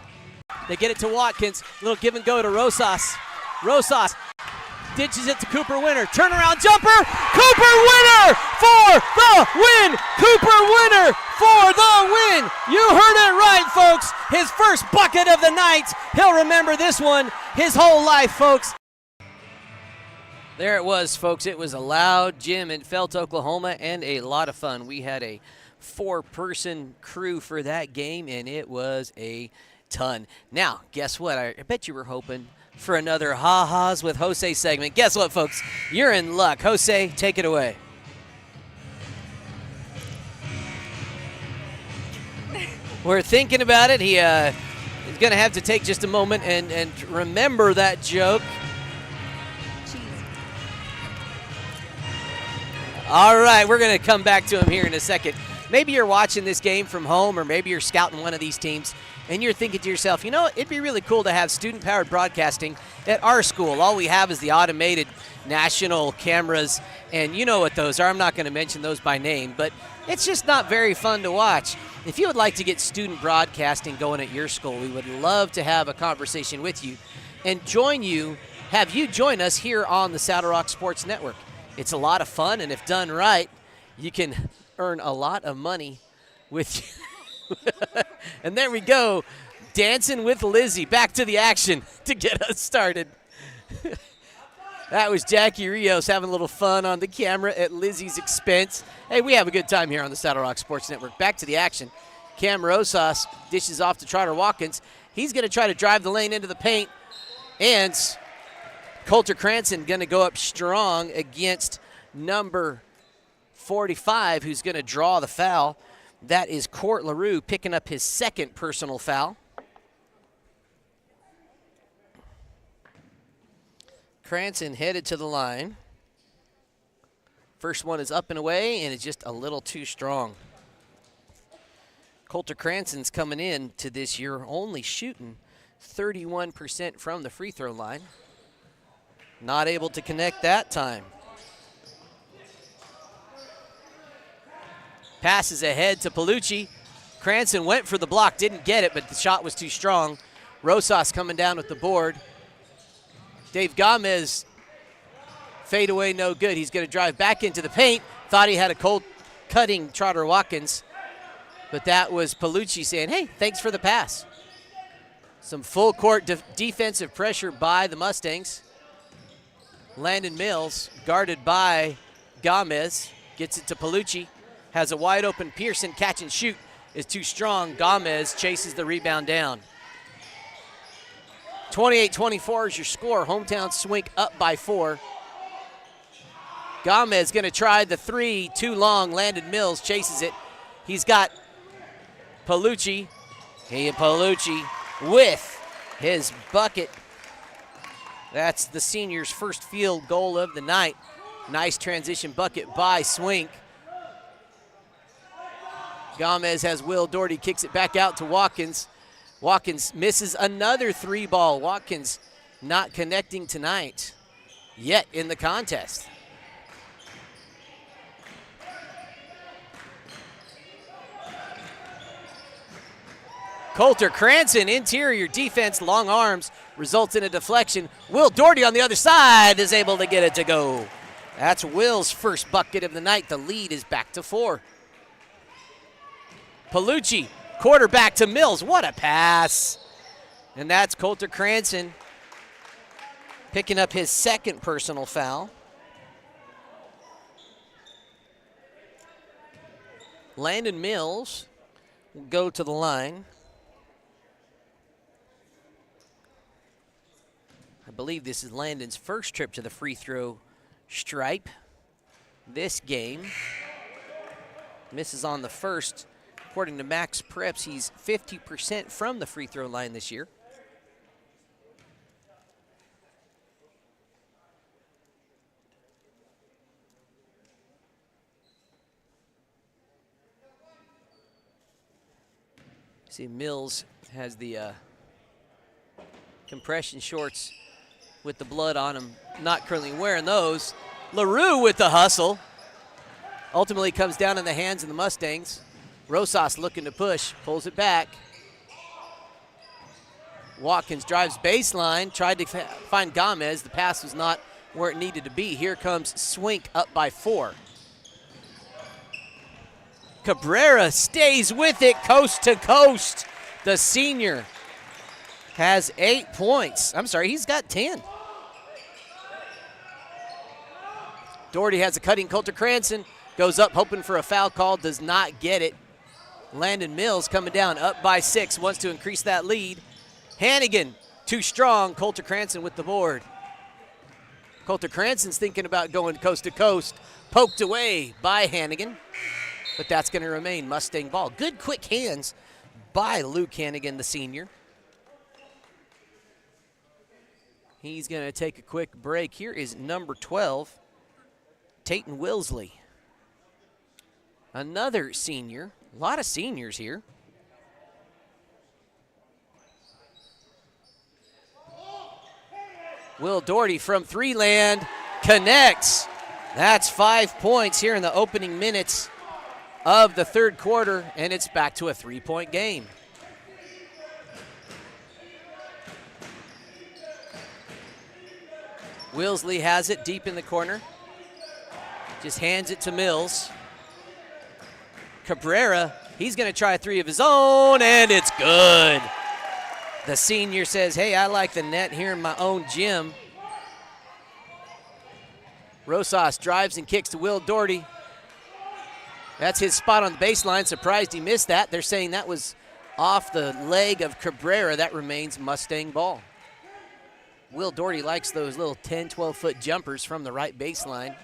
They get it to Watkins. Little give and go to Rosas. Rosas ditches it to Cooper Winter. Turnaround jumper. Cooper Winter for the win. Cooper Winter for the win. You heard it right, folks. His first bucket of the night. He'll remember this one his whole life, folks. There it was, folks. It was a loud gym in Felt, Oklahoma, and a lot of fun. We had a 4-person crew for that game, and it was a ton. Now, guess what? I bet you were hoping for another Ha-Ha's with Jose segment. Guess what, folks? You're in luck. Jose, take it away. We're thinking about it. He's going to have to take just a moment and remember that joke. All right, we're going to come back to him here in a second. Maybe you're watching this game from home, or maybe you're scouting one of these teams, and you're thinking to yourself, it'd be really cool to have student-powered broadcasting at our school. All we have is the automated national cameras, and you know what those are. I'm not going to mention those by name, but it's just not very fun to watch. If you would like to get student broadcasting going at your school, we would love to have a conversation with you and have you join us here on the Saddle Rock Sports Network. It's a lot of fun, and if done right, you can earn a lot of money with you. And there we go, dancing with Lizzie. Back to the action to get us started. That was Jackie Rios having a little fun on the camera at Lizzie's expense. Hey, we have a good time here on the Saddle Rock Sports Network. Back to the action. Cam Rosas dishes off to Trotter Watkins. He's going to try to drive the lane into the paint, and Coulter Cranston going to go up strong against number 45, who's going to draw the foul. That is Court LaRue picking up his second personal foul. Cranston headed to the line. First one is up and away, and it's just a little too strong. Coulter Cranston's coming in to this year only shooting 31% from the free throw line. Not able to connect that time. Passes ahead to Palucci. Cranston went for the block, didn't get it, but the shot was too strong. Rosas coming down with the board. Dave Gomez, fade away, no good. He's going to drive back into the paint. Thought he had a cold cutting Trotter Watkins. But that was Palucci saying, hey, thanks for the pass. Some full court defensive pressure by the Mustangs. Landon Mills, guarded by Gomez, gets it to Palucci. Has a wide open Pearson, catch and shoot is too strong. Gomez chases the rebound down. 28-24 is your score. Hometown Swink up by 4. Gomez going to try the 3, too long. Landon Mills chases it. He's got Palucci. Hey, Palucci with his bucket. That's the senior's first field goal of the night. Nice transition bucket by Swink. Gomez has Will Doherty, kicks it back out to Watkins. Watkins misses another 3 ball. Watkins not connecting tonight yet in the contest. Coulter Cranston, interior defense, long arms, results in a deflection. Will Doherty on the other side is able to get it to go. That's Will's first bucket of the night. The lead is back to 4. Palucci, quarterback to Mills. What a pass. And that's Coulter Cranston picking up his second personal foul. Landon Mills will go to the line. I believe this is Landon's first trip to the free throw stripe this game. Misses on the first. According to Max Preps, he's 50% from the free throw line this year. See, Mills has the compression shorts with the blood on him. Not currently wearing those. LaRue with the hustle. Ultimately comes down in the hands of the Mustangs. Rosas looking to push, pulls it back. Watkins drives baseline, tried to find Gomez. The pass was not where it needed to be. Here comes Swink up by 4. Cabrera stays with it, coast to coast. The senior has 8 points. I'm sorry, he's got 10. Doherty has a cutting. Coulter Cranston goes up hoping for a foul call, does not get it. Landon Mills coming down up by 6, wants to increase that lead. Hannigan, too strong. Coulter Cranston with the board. Coulter Cranston's thinking about going coast to coast. Poked away by Hannigan, but that's going to remain Mustang ball. Good quick hands by Luke Hannigan, the senior. He's going to take a quick break. Here is number 12, Tayton Wilsley. Another senior. A lot of seniors here. Will Doherty from 3 land connects. That's 5 points here in the opening minutes of the third quarter, and it's back to a 3-point game. Wilsley has it deep in the corner. Just hands it to Mills. Cabrera, he's going to try a 3 of his own, and it's good. The senior says, hey, I like the net here in my own gym. Rosas drives and kicks to Will Doherty. That's his spot on the baseline. Surprised he missed that. They're saying that was off the leg of Cabrera. That remains Mustang ball. Will Doherty likes those little 10, 12-foot jumpers from the right baseline.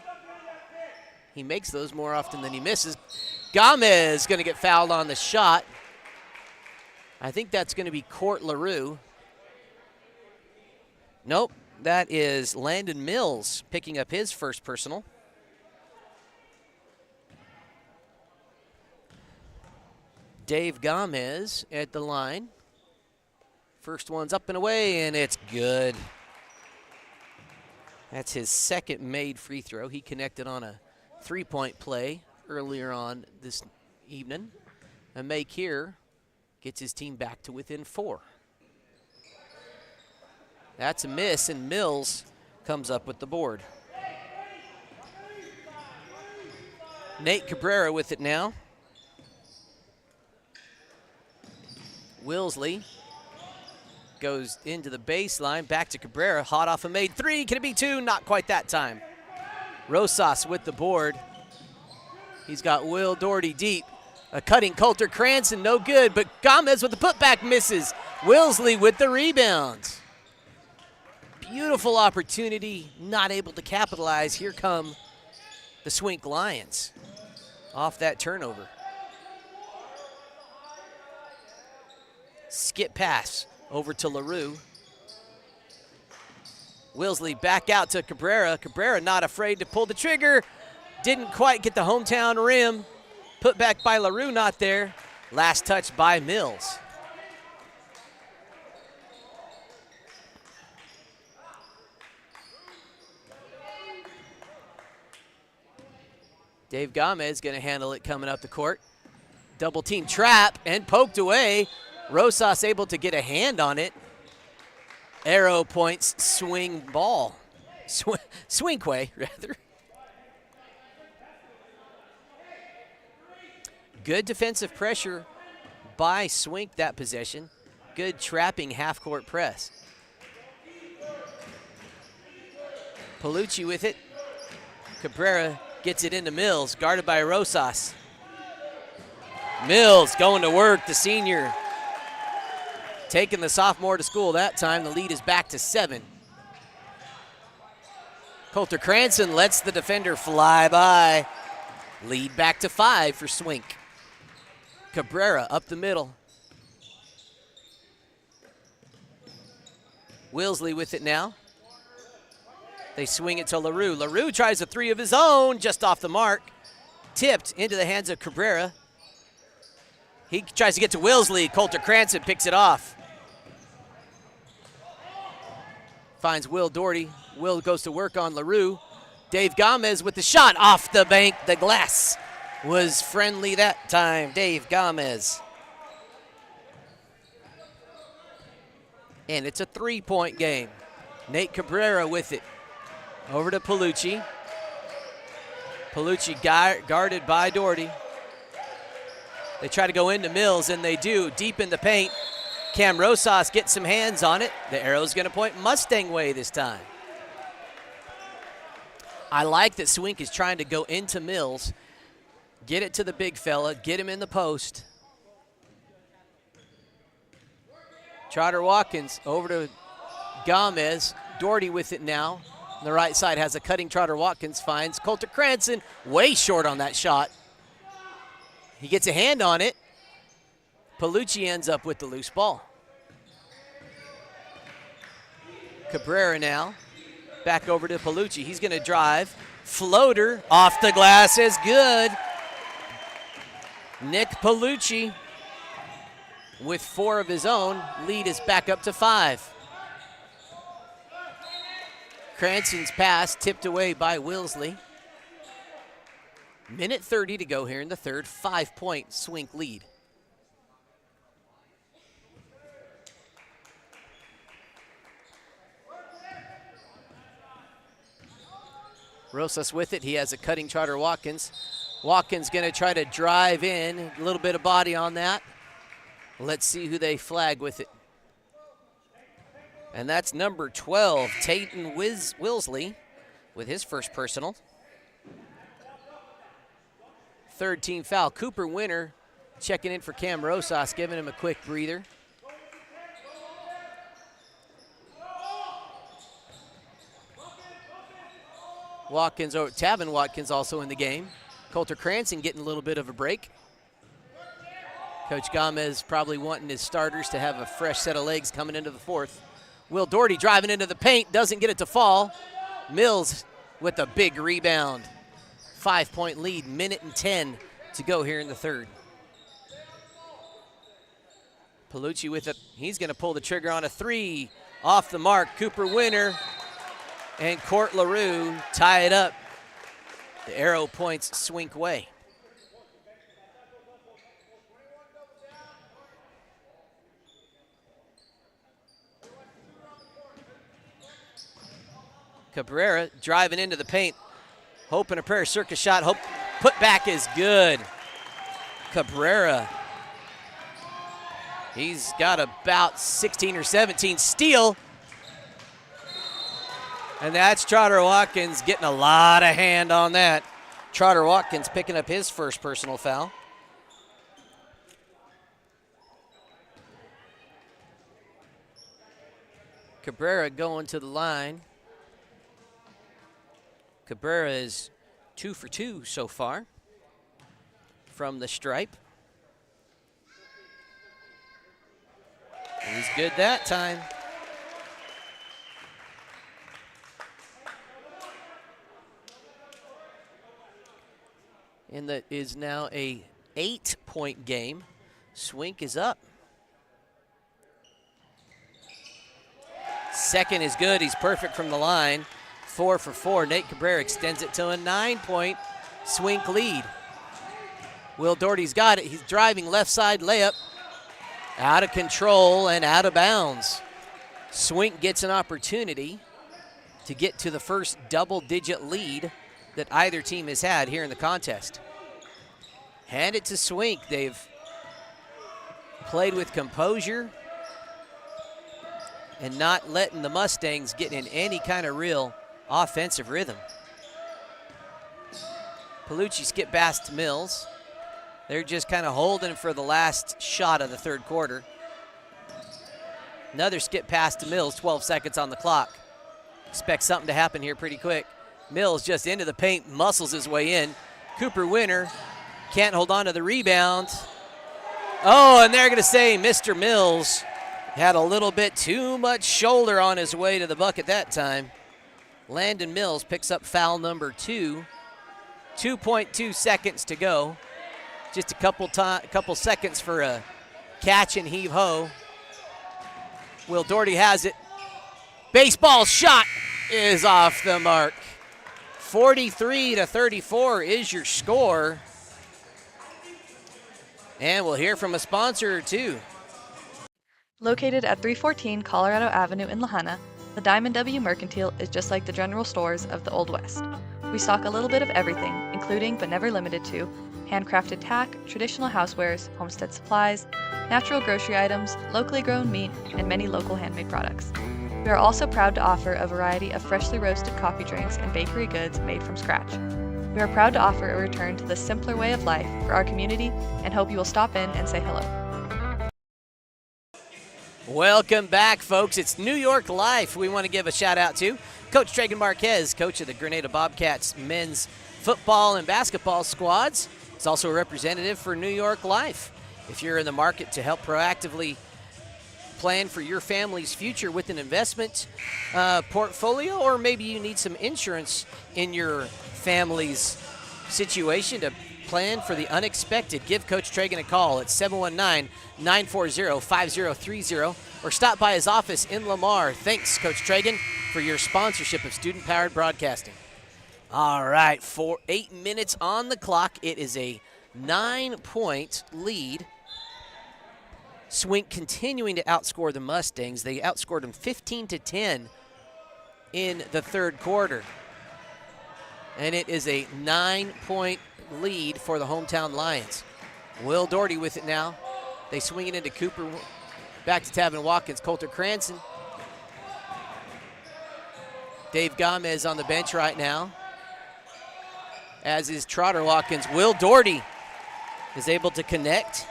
He makes those more often than he misses. Gomez going to get fouled on the shot. I think that's going to be Court LaRue. Nope, that is Landon Mills picking up his first personal. Dave Gomez at the line. First one's up and away, and it's good. That's his second made free throw. He connected on a 3-point play earlier on this evening. A make here gets his team back to within 4. That's a miss, and Mills comes up with the board. Nate Cabrera with it now. Wilsley goes into the baseline, back to Cabrera, hot off a made three. Can it be two? Not quite that time. Rosas with the board. He's got Will Doherty deep. A cutting Coulter Cranston, no good, but Gomez with the putback misses. Wilsley with the rebound. Beautiful opportunity, not able to capitalize. Here come the Swink Lions off that turnover. Skip pass over to LaRue. Wilsley back out to Cabrera. Cabrera not afraid to pull the trigger. Didn't quite get the hometown rim. Put back by LaRue, not there. Last touch by Mills. Dave Gomez going to handle it coming up the court. Double team trap and poked away. Rosas able to get a hand on it. Arrow points, swing ball. Swinkway, rather. Good defensive pressure by Swink that possession. Good trapping half-court press. Palucci with it. Cabrera gets it into Mills, guarded by Rosas. Mills going to work, the senior. Taking the sophomore to school that time. The lead is back to 7. Coulter Cranston lets the defender fly by. Lead back to 5 for Swink. Cabrera up the middle. Wilsley with it now. They swing it to LaRue. LaRue tries a three of his own, just off the mark. Tipped into the hands of Cabrera. He tries to get to Wilsley. Coulter Cranston picks it off. Finds Will Doherty. Will goes to work on LaRue. Dave Gomez with the shot off the bank. The glass was friendly that time. Dave Gomez. And it's a 3-point game. Nate Cabrera with it. Over to Palucci. Palucci guarded by Doherty. They try to go into Mills, and they do. Deep in the paint. Cam Rosas gets some hands on it. The arrow's going to point Mustang way this time. I like that Swink is trying to go into Mills, get it to the big fella, get him in the post. Trotter Watkins over to Gomez. Doherty with it now. On the right side has a cutting Trotter Watkins, finds Coulter Cranston, way short on that shot. He gets a hand on it. Palucci ends up with the loose ball. Cabrera now, back over to Palucci. He's going to drive. Floater off the glass is good. Nick Palucci with 4 of his own. Lead is back up to 5. Cranston's pass tipped away by Wilsley. Minute 30 to go here in the third. 5-point Swink lead. Rosas with it. He has a cutting Trotter Watkins. Watkins going to try to drive in. A little bit of body on that. Let's see who they flag with it. And that's number 12, Tayton Wilsley, with his first personal. Third team foul. Cooper Winter checking in for Cam Rosas, giving him a quick breather. Tavin Watkins also in the game. Coulter Cranston getting a little bit of a break. Coach Gomez probably wanting his starters to have a fresh set of legs coming into the fourth. Will Doherty driving into the paint, doesn't get it to fall. Mills with a big rebound. 5-point lead, minute and 10 to go here in the third. Palucci with it. He's going to pull the trigger on a three. Off the mark, Cooper Winter and Court LaRue tie it up. The arrow points Swink way. Cabrera driving into the paint, hoping a prayer circus shot. Put back is good. Cabrera He's got about 16 or 17 steal. And that's Trotter Watkins getting a lot of hand on that. Trotter Watkins picking up his first personal foul. Cabrera going to the line. Cabrera is 2 for 2 so far from the stripe. He's good that time. And that is now a 8-point game. Swink is up. Second is good. He's perfect from the line. 4 for 4. Nate Cabrera extends it to a 9-point Swink lead. Will Doherty's got it. He's driving left side layup. Out of control and out of bounds. Swink gets an opportunity to get to the first double-digit lead that either team has had here in the contest. Hand it to Swink. They've played with composure and not letting the Mustangs get in any kind of real offensive rhythm. Palucci skip past Mills. They're just kind of holding for the last shot of the third quarter. Another skip pass to Mills, 12 seconds on the clock. Expect something to happen here pretty quick. Mills just into the paint, muscles his way in. Cooper Winter can't hold on to the rebound. Oh, and they're going to say Mr. Mills had a little bit too much shoulder on his way to the bucket that time. Landon Mills picks up foul number 2. 2.2 seconds to go. Just a couple seconds for a catch and heave-ho. Will Doherty has it. Baseball shot is off the mark. 43-34 is your score. And we'll hear from a sponsor or two. Located at 314 Colorado Avenue in Lahana, the Diamond W Mercantile is just like the general stores of the Old West. We stock a little bit of everything, including but never limited to handcrafted tack, traditional housewares, homestead supplies, natural grocery items, locally grown meat, and many local handmade products. We are also proud to offer a variety of freshly roasted coffee drinks and bakery goods made from scratch. We are proud to offer a return to the simpler way of life for our community and hope you will stop in and say hello. Welcome back, folks. It's New York Life. We want to give a shout out to Coach Traegon Marquez, coach of the Grenada Bobcats men's football and basketball squads. He's also a representative for New York Life. If you're in the market to help proactively plan for your family's future with an investment portfolio, or maybe you need some insurance in your family's situation to plan for the unexpected, give Coach Traegon a call at 719-940-5030 or stop by his office in Lamar. Thanks, Coach Traegon, for your sponsorship of student-powered broadcasting. All right, 8 minutes on the clock. It is a 9-point lead. Swink continuing to outscore the Mustangs. They outscored them 15-10 in the third quarter. And it is a 9-point lead for the hometown Lions. Will Doherty with it now. They swing it into Cooper. Back to Tavin Watkins. Coulter Cranston. Dave Gomez on the bench right now, as is Trotter Watkins. Will Doherty is able to connect.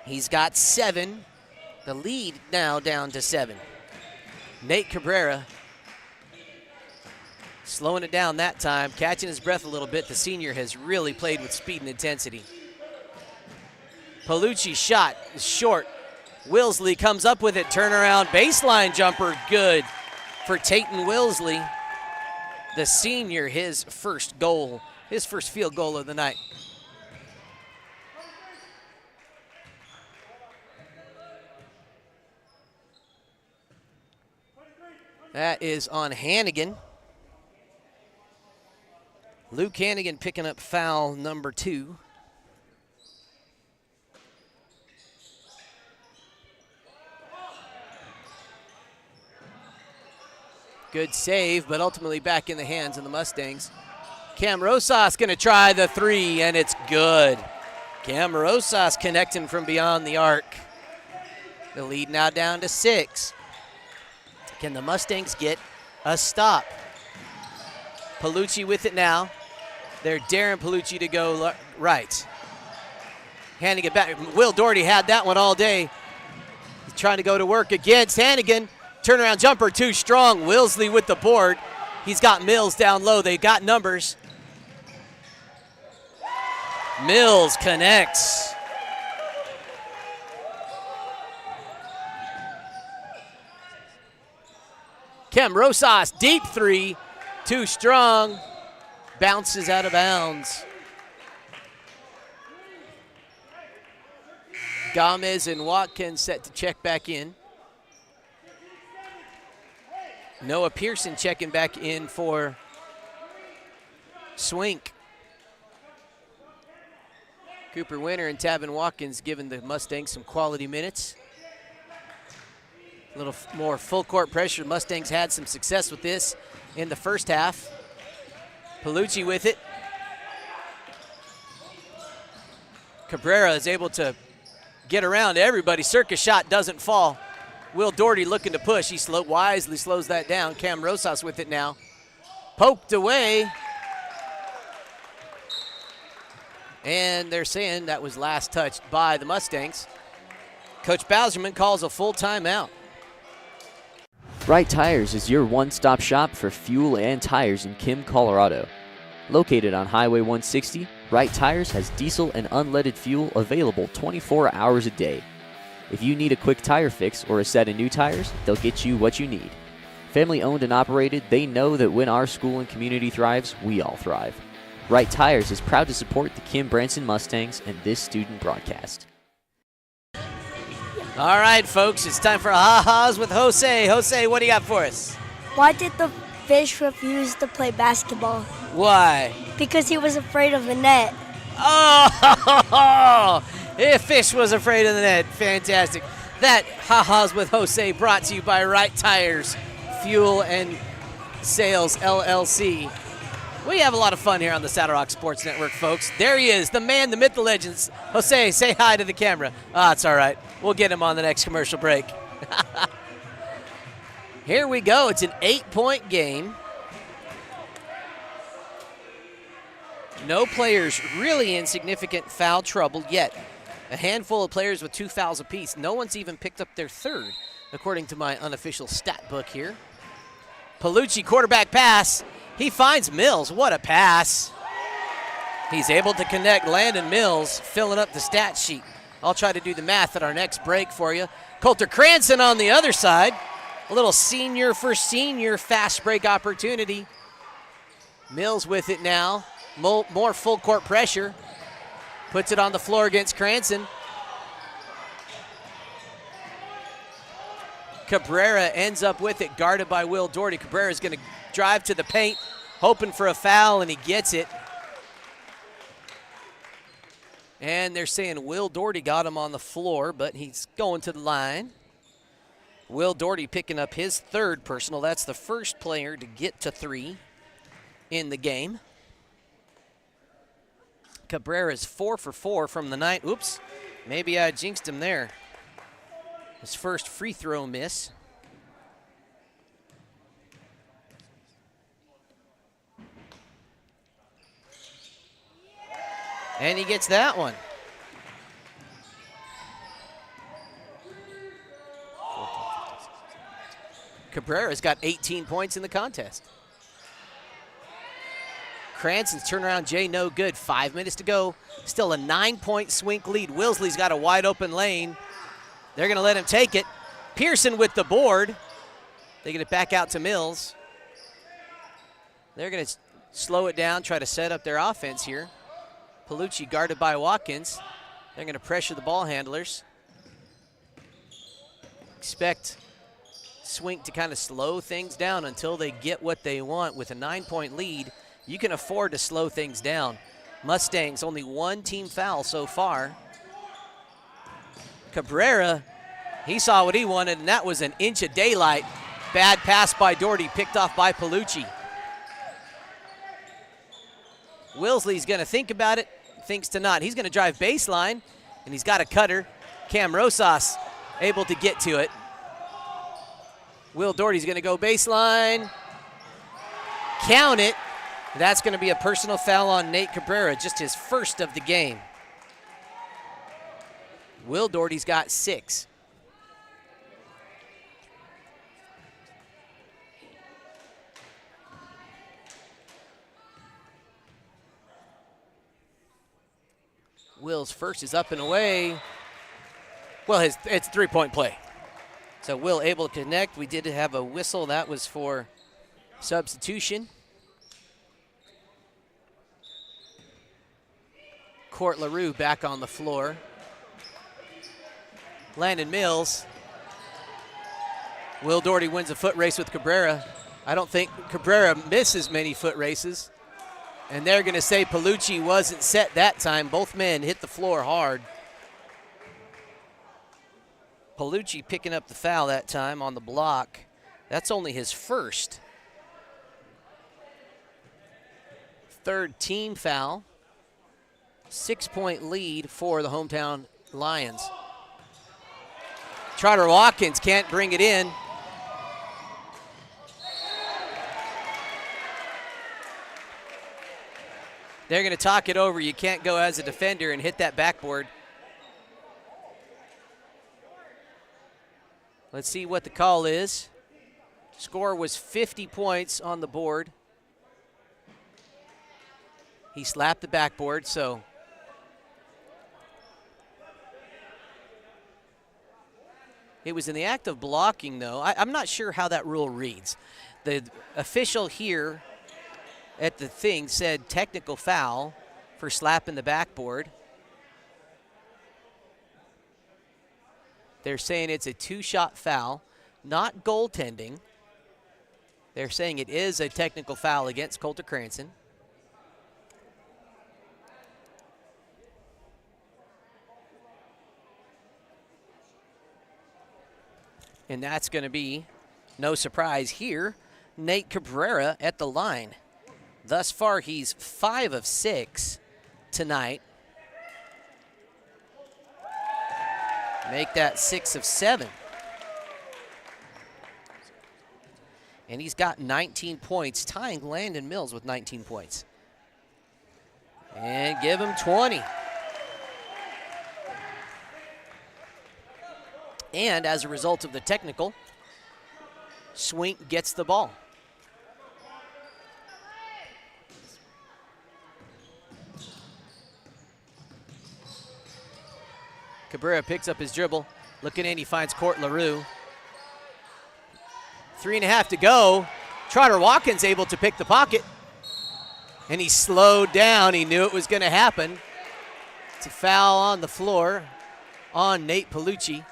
He's got 7. The lead now down to 7. Nate Cabrera slowing it down that time, catching his breath a little bit. The senior has really played with speed and intensity. Palucci's shot is short. Wilsley comes up with it, turnaround, baseline jumper, good for Tayton Wilsley. The senior, his first goal, his first field goal of the night. That is on Hannigan. Luke Hannigan picking up foul number 2. Good save, but ultimately back in the hands of the Mustangs. Cam Rosas going to try the 3, and it's good. Cam Rosas connecting from beyond the arc. The lead now down to 6. Can the Mustangs get a stop? Palucci with it now. They're daring Palucci to go right. Handing it back. Will Doherty had that one all day. He's trying to go to work against Hannigan. Turnaround jumper too strong. Wilsley with the board. He's got Mills down low. They got numbers. Mills connects. Cam Rosas, deep 3. Too strong. Bounces out of bounds. Gomez and Watkins set to check back in. Noah Pearson checking back in for Swink. Cooper Winter and Tavin Watkins giving the Mustangs some quality minutes. A little more full court pressure. Mustangs had some success with this in the first half. Palucci with it. Cabrera is able to get around everybody. Circus shot doesn't fall. Will Doherty looking to push. He wisely slows that down. Cam Rosas with it now. Poked away. And they're saying that was last touched by the Mustangs. Coach Bowserman calls a full timeout. Wright Tires is your one-stop shop for fuel and tires in Kim, Colorado. Located on Highway 160, Wright Tires has diesel and unleaded fuel available 24 hours a day. If you need a quick tire fix or a set of new tires, they'll get you what you need. Family owned and operated, they know that when our school and community thrives, we all thrive. Wright Tires is proud to support the Kim Branson Mustangs and this student broadcast. All right, folks, it's time for Ha-Ha's with Jose. Jose, what do you got for us? Why did the fish refuse to play basketball? Why? Because he was afraid of the net. Oh, if fish was afraid of the net. Fantastic. That Ha-Ha's with Jose brought to you by Wright Tires, Fuel and Sales, LLC. We have a lot of fun here on the Saddle Rock Sports Network, folks. There he is, the man, the myth, the legends. Jose, say hi to the camera. It's all right. We'll get him on the next commercial break. Here we go. It's an 8-point game. No players really in significant foul trouble yet. A handful of players with 2 fouls apiece. No one's even picked up their third, according to my unofficial stat book here. Palucci, quarterback pass. He finds Mills. What a pass. He's able to connect Landon Mills, filling up the stat sheet. I'll try to do the math at our next break for you. Coulter Cranston on the other side. A little senior for senior fast break opportunity. Mills with it now. More full court pressure. Puts it on the floor against Cranston. Cabrera ends up with it, guarded by Will Doherty. Cabrera's going to drive to the paint, hoping for a foul, and he gets it. And they're saying Will Doherty got him on the floor, but he's going to the line. Will Doherty picking up his third personal. That's the first player to get to 3 in the game. Cabrera's 4 for 4 from the night. Oops, maybe I jinxed him there. His first free throw miss. And he gets that one. Cabrera's got 18 points in the contest. Cranston's turnaround J no good. 5 minutes to go. Still a 9-point Swink lead. Wilsley's got a wide open lane. They're going to let him take it. Pearson with the board. They get it back out to Mills. They're going to slow it down, try to set up their offense here. Palucci guarded by Watkins. They're going to pressure the ball handlers. Expect Swink to kind of slow things down until they get what they want. With a 9-point lead, you can afford to slow things down. Mustangs only 1 team foul so far. Cabrera, he saw what he wanted, and that was an inch of daylight. Bad pass by Doherty, picked off by Palucci. Wilsley's going to think about it, thinks to not. He's going to drive baseline, and he's got a cutter. Cam Rosas able to get to it. Will Doherty's going to go baseline. Count it. That's going to be a personal foul on Nate Cabrera, just his first of the game. Will Doherty's got 6. Will's first is up and away. Well, it's three-point play. So Will able to connect. We did have a whistle. That was for substitution. Court LaRue back on the floor. Landon Mills. Will Doherty wins a foot race with Cabrera. I don't think Cabrera misses many foot races. And they're going to say Palucci wasn't set that time. Both men hit the floor hard. Palucci picking up the foul that time on the block. That's only his first. 3rd team foul. 6-point lead for the hometown Lions. Trotter Watkins can't bring it in. They're going to talk it over. You can't go as a defender and hit that backboard. Let's see what the call is. Score was 50 points on the board. He slapped the backboard, so it was in the act of blocking, though. I'm not sure how that rule reads. The official here at the thing said technical foul for slapping the backboard. They're saying it's a 2-shot foul, not goaltending. They're saying it is a technical foul against Coulter Cranston. And that's going to be, no surprise here, Nate Cabrera at the line. Thus far, he's 5 of 6 tonight. Make that 6 of 7. And he's got 19 points, tying Landon Mills with 19 points. And give him 20. And as a result of the technical, Swink gets the ball. Cabrera picks up his dribble. Looking in, he finds Court LaRue. 3.5 to go. Trotter Watkins able to pick the pocket. And he slowed down. He knew it was going to happen. It's a foul on the floor on Nate Palucci.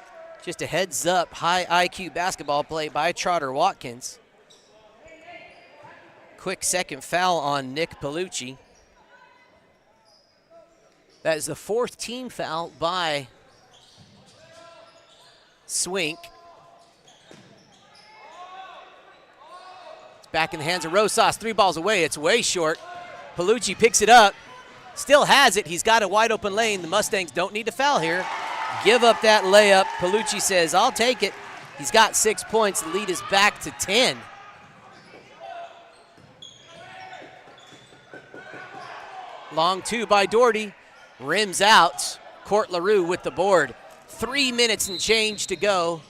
Just a heads up, high IQ basketball play by Trotter Watkins. Quick second foul on Nick Palucci. That is the 4th team foul by Swink. It's back in the hands of Rosas. 3 balls away. It's way short. Palucci picks it up. Still has it. He's got a wide open lane. The Mustangs don't need to foul here. Give up that layup. Palucci says, I'll take it. He's got 6 points. The lead is back to 10. Long 2 by Doherty. Rims out. Court LaRue with the board. 3 minutes and change to go.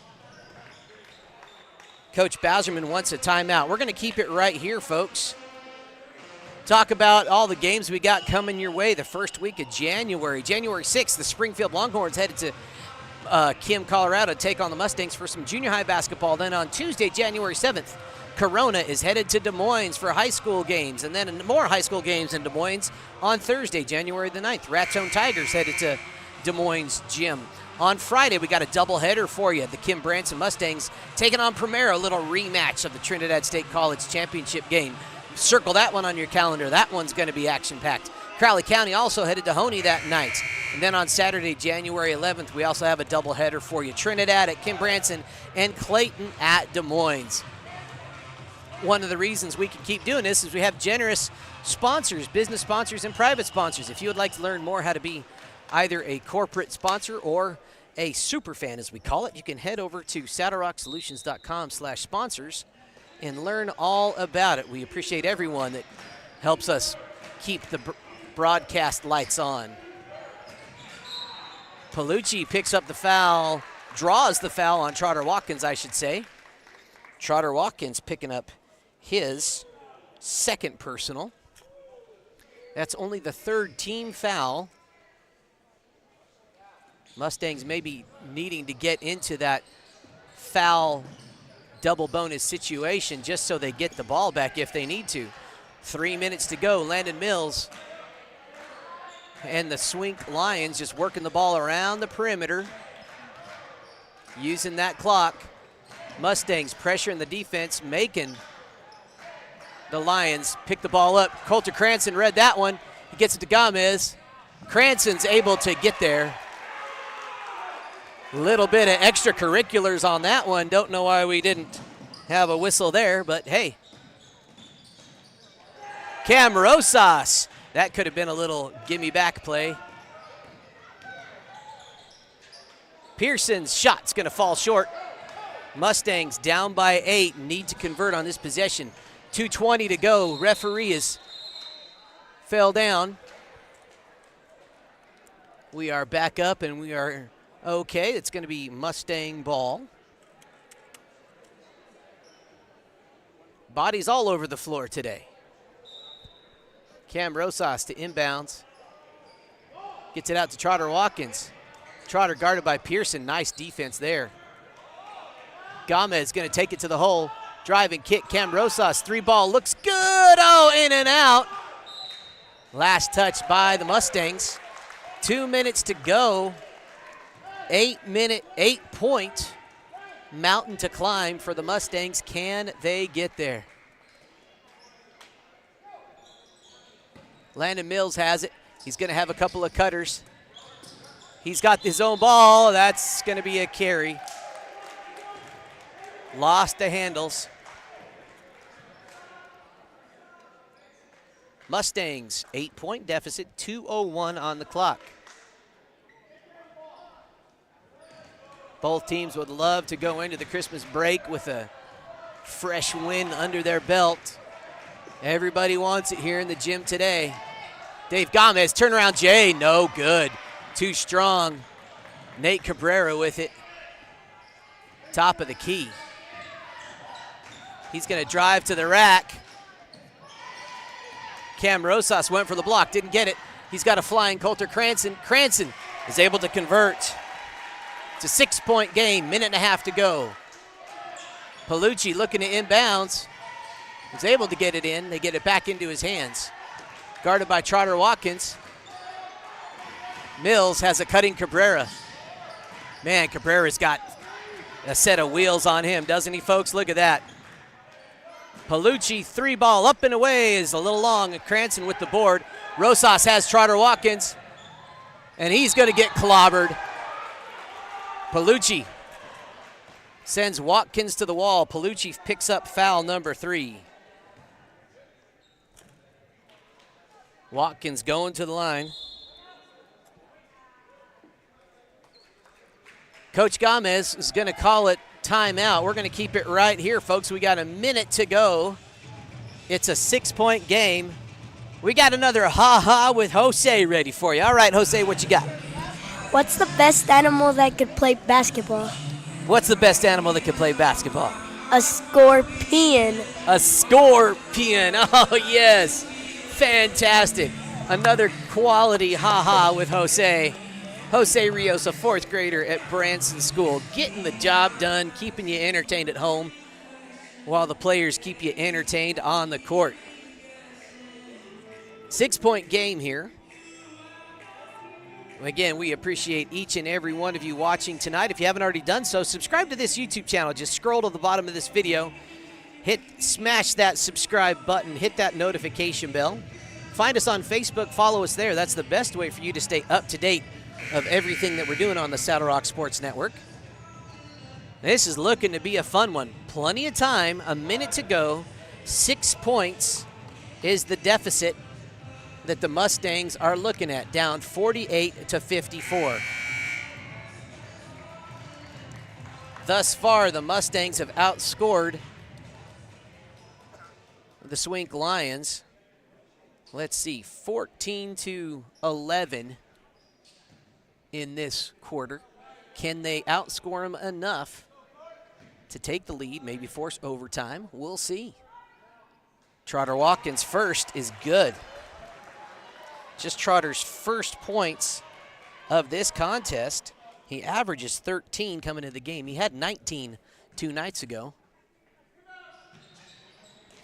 Coach Bauserman wants a timeout. We're going to keep it right here, folks. Talk about all the games we got coming your way the first week of January. January 6th, the Springfield Longhorns headed to Kim, Colorado to take on the Mustangs for some junior high basketball. Then on Tuesday, January 7th, Corona is headed to Des Moines for high school games, and then more high school games in Des Moines on Thursday, January the 9th. Raton Tigers headed to Des Moines Gym. On Friday, we got a doubleheader for you. The Kim Branson Mustangs taking on Primero, a little rematch of the Trinidad State College Championship game. Circle that one on your calendar. That one's going to be action-packed. Crowley County also headed to Honey that night. And then on Saturday, January 11th, we also have a doubleheader for you. Trinidad at Kim Branson and Clayton at Des Moines. One of the reasons we can keep doing this is we have generous sponsors, business sponsors and private sponsors. If you would like to learn more how to be either a corporate sponsor or a super fan, as we call it, you can head over to saddlerocksolutions.com/sponsors and learn all about it. We appreciate everyone that helps us keep the broadcast lights on. Palucci picks up the foul, draws the foul on Trotter Watkins, I should say. Trotter Watkins picking up his second personal. That's only the third team foul. Mustangs maybe needing to get into that foul double bonus situation just so they get the ball back if they need to. 3 minutes to go. Landon Mills and the Swink Lions just working the ball around the perimeter, using that clock. Mustangs pressuring the defense, making the Lions pick the ball up. Coulter Cranston read that one. He gets it to Gomez. Cranston's able to get there. Little bit of extracurriculars on that one. Don't know why we didn't have a whistle there, but hey. Cam Rosas. That could have been a little gimme back play. Pearson's shot's going to fall short. Mustangs down by 8, need to convert on this possession. 2:20 to go. Referee fell down. We are back up and we are okay. It's going to be Mustang ball. Bodies all over the floor today. Cam Rosas to inbounds. Gets it out to Trotter Watkins. Trotter guarded by Pearson. Nice defense there. Gomez going to take it to the hole. Drive and kick. Cam Rosas, 3-ball, looks good. Oh, in and out. Last touch by the Mustangs. 2 minutes to go. 8-point mountain to climb for the Mustangs. Can they get there? Landon Mills has it. He's going to have a couple of cutters. He's got his own ball. That's going to be a carry. Lost the handles. Mustangs, 8-point deficit, 2:01 on the clock. Both teams would love to go into the Christmas break with a fresh win under their belt. Everybody wants it here in the gym today. Dave Gomez, turnaround Jay, no good. Too strong. Nate Cabrera with it. Top of the key. He's going to drive to the rack. Cam Rosas went for the block, didn't get it. He's got a flying Coulter Cranston. Cranston is able to convert. It's a 6-point game, minute and a half to go. Palucci looking to inbounds. He's able to get it in. They get it back into his hands. Guarded by Trotter Watkins. Mills has a cutting Cabrera. Man, Cabrera's got a set of wheels on him, doesn't he, folks? Look at that. Palucci, 3-ball, up and away, is a little long. Cranston with the board. Rosas has Trotter Watkins, and he's going to get clobbered. Palucci sends Watkins to the wall. Palucci picks up foul number 3. Watkins going to the line. Coach Gomez is going to call it timeout. We're going to keep it right here, folks. We got a minute to go. It's a 6-point game. We got another ha-ha with Jose ready for you. All right, Jose, what you got? What's the best animal that could play basketball? What's the best animal that could play basketball? A scorpion. A scorpion. Oh, yes. Fantastic. Another quality ha-ha with Jose. Jose Rios, a 4th grader at Branson School, getting the job done, keeping you entertained at home while the players keep you entertained on the court. 6-point game here. Again, we appreciate each and every one of you watching tonight. If you haven't already done so, subscribe to this YouTube channel. Just scroll to the bottom of this video. Smash that subscribe button. Hit that notification bell. Find us on Facebook. Follow us there. That's the best way for you to stay up to date of everything that we're doing on the Saddle Rock Sports Network. This is looking to be a fun one. Plenty of time, a minute to go. 6 points is the deficit that the Mustangs are looking at, down 48-54. thus far, the Mustangs have outscored the Swink Lions. Let's see, 14-11 in this quarter. Can they outscore them enough to take the lead, maybe force overtime? We'll see. Trotter Watkins first is good. Just Trotter's first points of this contest. He averages 13 coming into the game. He had 19 2 nights ago.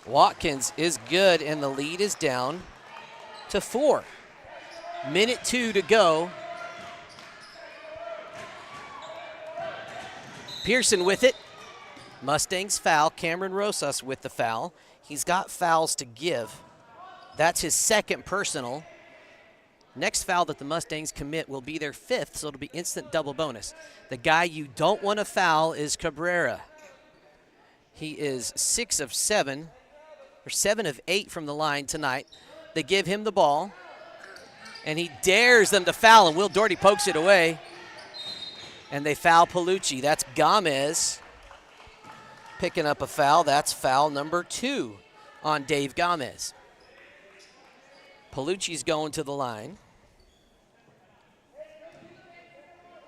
Watkins is good, and the lead is down to 4. Minute 2 to go. Pearson with it. Mustangs foul. Cameron Rosas with the foul. He's got fouls to give. That's his second personal. Next foul that the Mustangs commit will be their 5th, so it'll be instant double bonus. The guy you don't want to foul is Cabrera. He is 6 of 7, or 7 of 8 from the line tonight. They give him the ball, and he dares them to foul, and Will Doherty pokes it away. And they foul Palucci. That's Gomez picking up a foul. That's foul number 2 on Dave Gomez. Palucci's going to the line.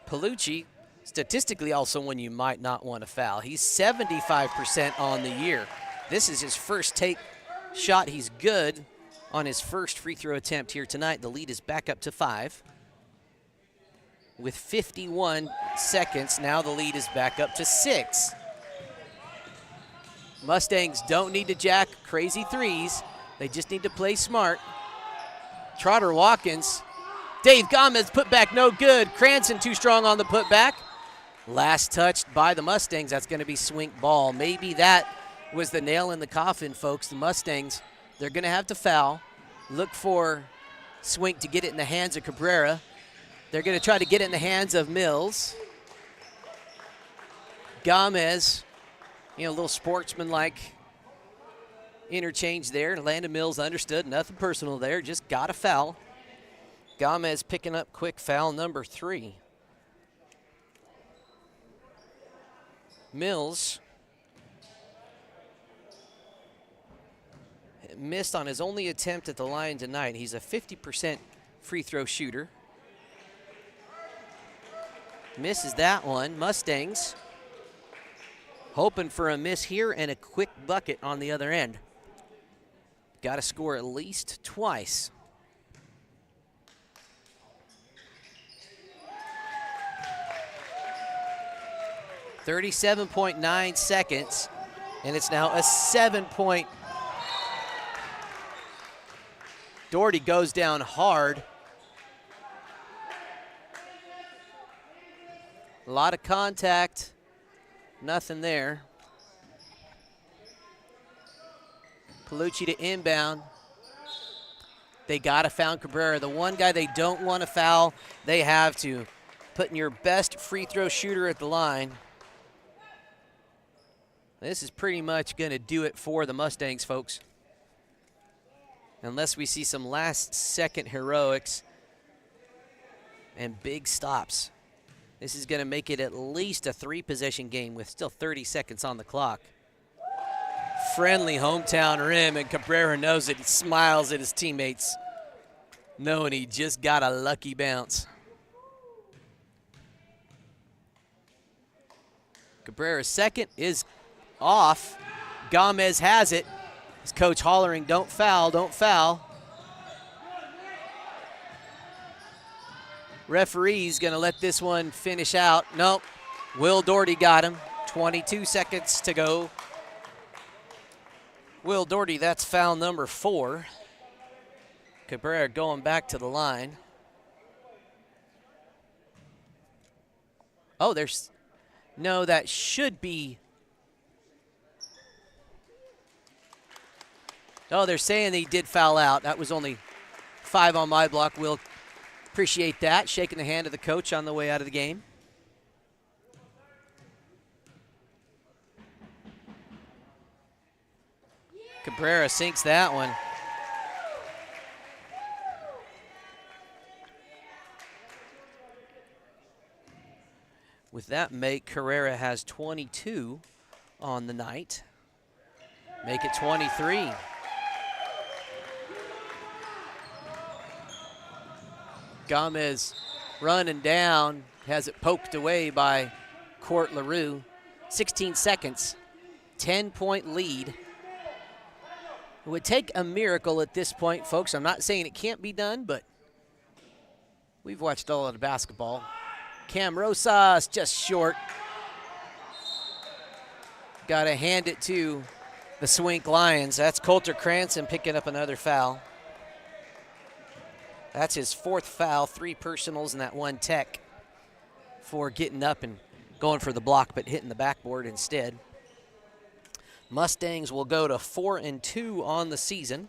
Palucci, statistically also one you might not want to foul. He's 75% on the year. This is his first take shot. He's good on his first free throw attempt here tonight. The lead is back up to 5. With 51 seconds, now the lead is back up to 6. Mustangs don't need to jack crazy threes. They just need to play smart. Trotter Watkins. Dave Gomez put back no good. Cranston too strong on the putback. Last touched by the Mustangs. That's going to be Swink ball. Maybe that was the nail in the coffin, folks. The Mustangs, they're going to have to foul. Look for Swink to get it in the hands of Cabrera. They're going to try to get it in the hands of Mills. Gomez, a little sportsman-like interchange there. Landon Mills understood, nothing personal there, just got a foul. Gomez picking up quick foul number 3. Mills missed on his only attempt at the line tonight. He's a 50% free throw shooter. Misses that one. Mustangs hoping for a miss here and a quick bucket on the other end. Got to score at least twice. .9 seconds, and it's now a 7-point. Doherty goes down hard. A lot of contact, nothing there. Palucci to inbound. They got to foul Cabrera. The one guy they don't want to foul, they have to. Putting your best free throw shooter at the line. This is pretty much going to do it for the Mustangs, folks. Unless we see some last-second heroics and big stops. This is going to make it at least a 3-possession game with still 30 seconds on the clock. Friendly hometown rim, and Cabrera knows it. He smiles at his teammates, knowing he just got a lucky bounce. Cabrera's second is off. Gomez has it. His coach hollering, don't foul, don't foul. Referee's going to let this one finish out. Nope. Will Doherty got him. 22 seconds to go. Will Doherty, that's foul number 4. Cabrera going back to the line. Oh, no, that should be. Oh, they're saying he did foul out. That was only 5 on my block. Will appreciate that. Shaking the hand of the coach on the way out of the game. Cabrera sinks that one. With that make, Carrera has 22 on the night. Make it 23. Gomez running down, has it poked away by Court LaRue. 16 seconds, 10-point lead. It would take a miracle at this point, folks. I'm not saying it can't be done, but we've watched all of the basketball. Cam Rosas just short. Got to hand it to the Swink Lions. That's Coulter Cranston picking up another foul. That's his 4th foul, 3 personals and that 1 tech for getting up and going for the block but hitting the backboard instead. Mustangs will go to 4-2 on the season.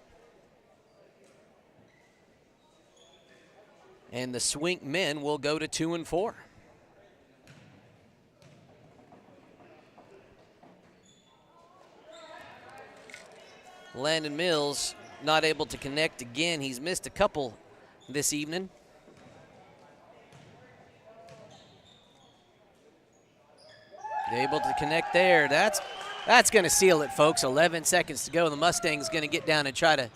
And the Swink men will go to 2-4. Landon Mills not able to connect again. He's missed a couple this evening. Able to connect there. That's going to seal it, folks. 11 seconds to go. The Mustangs going to get down and try to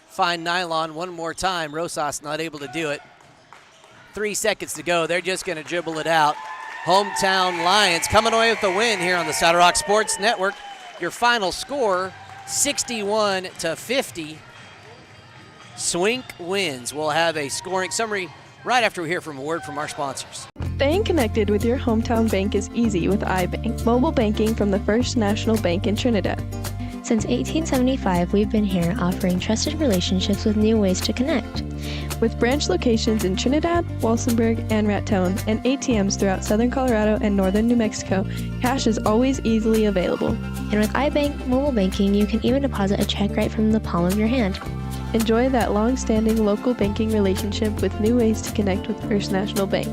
find Nylon one more time. Rosas not able to do it. 3 seconds to go. They're just going to dribble it out. Hometown Lions coming away with the win here on the Saddle Rock Sports Network. Your final score, 61-50. Swink wins. We'll have a scoring summary right after we hear from a word from our sponsors. Staying connected with your hometown bank is easy with iBank, mobile banking from the First National Bank in Trinidad. Since 1875, we've been here offering trusted relationships with new ways to connect. With branch locations in Trinidad, Walsenburg, and Raton, and ATMs throughout southern Colorado and northern New Mexico, cash is always easily available. And with iBank mobile banking, you can even deposit a check right from the palm of your hand. Enjoy that long-standing local banking relationship with new ways to connect with First National Bank.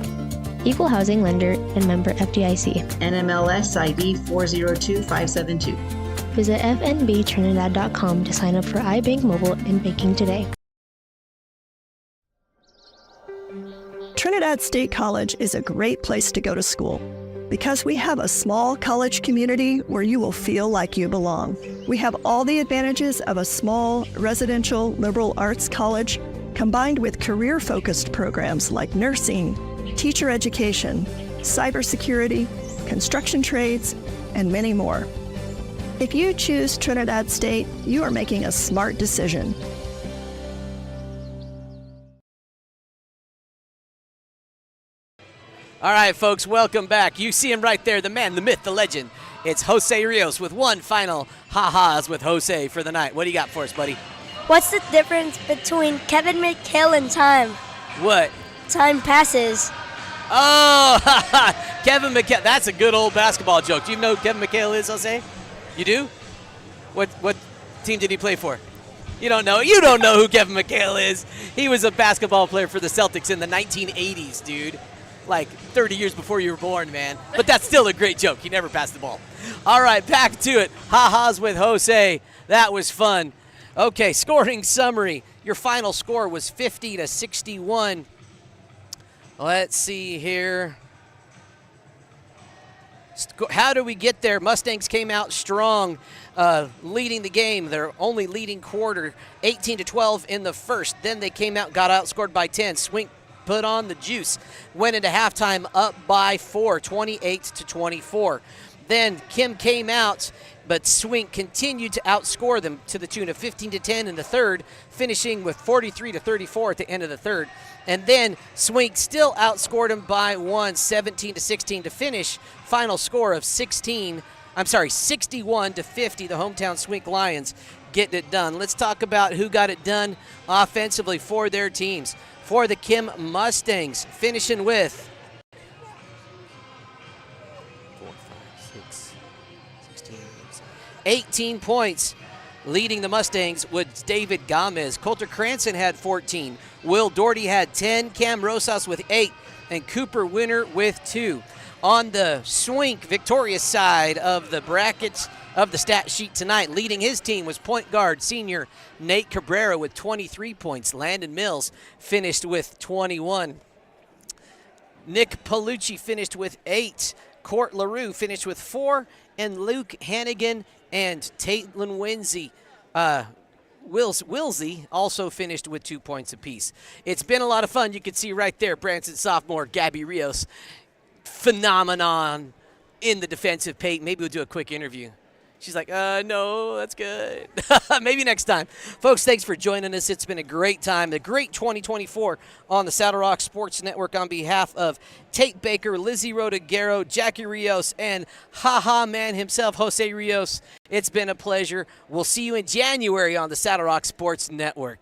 Equal housing lender and member FDIC. NMLS ID 402572. Visit fnbtrinidad.com to sign up for iBank Mobile and banking today. Trinidad State College is a great place to go to school because we have a small college community where you will feel like you belong. We have all the advantages of a small residential liberal arts college combined with career-focused programs like nursing, teacher education, cybersecurity, construction trades, and many more. If you choose Trinidad State, you are making a smart decision. All right, folks, welcome back. You see him right there, the man, the myth, the legend. It's Jose Rios with one final ha-has with Jose for the night. What do you got for us, buddy? What's the difference between Kevin McHale and time? What? Time passes. Oh, Kevin McHale. That's a good old basketball joke. Do you know who Kevin McHale is, Jose? You do? What team did he play for? You don't know. You don't know who Kevin McHale is. He was a basketball player for the Celtics in the 1980s, dude. Like 30 years before you were born, man. But that's still a great joke. He never passed the ball. All right, back to it. Ha-has with Jose. That was fun. Okay, scoring summary. Your final score was 50-61. Let's see here. How do we get there? Mustangs came out strong, leading the game. Their only leading quarter, 18-12 in the first. Then they came out, got outscored by 10. Swink put on the juice, went into halftime up by 4, 28-24. Then Kim came out, but Swink continued to outscore them to the tune of 15-10 in the third, finishing with 43-34 at the end of the third. And then Swink still outscored him by 1, 17-16 to finish. Final score of 61-50. The hometown Swink Lions getting it done. Let's talk about who got it done offensively for their teams. For the Kim Mustangs, finishing with 18 points. Leading the Mustangs was David Gomez. Coulter Cranston had 14. Will Doherty had 10. Cam Rosas with 8. And Cooper Winter with 2. On the Swink victorious side of the brackets of the stat sheet tonight, leading his team was point guard senior Nate Cabrera with 23 points. Landon Mills finished with 21. Nick Palucci finished with 8. Court LaRue finished with 4. And Luke Hannigan and Tatelyn Wilsey also finished with 2 points apiece. It's been a lot of fun. You can see right there, Branson sophomore Gabby Rios, phenomenon in the defensive paint. Maybe we'll do a quick interview. She's like, no, that's good. Maybe next time. Folks, thanks for joining us. It's been a great time, a great 2024 on the Saddle Rock Sports Network. On behalf of Tate Baker, Lizzie Rodiguero, Jackie Rios, and Ha-Ha Man himself, Jose Rios, it's been a pleasure. We'll see you in January on the Saddle Rock Sports Network.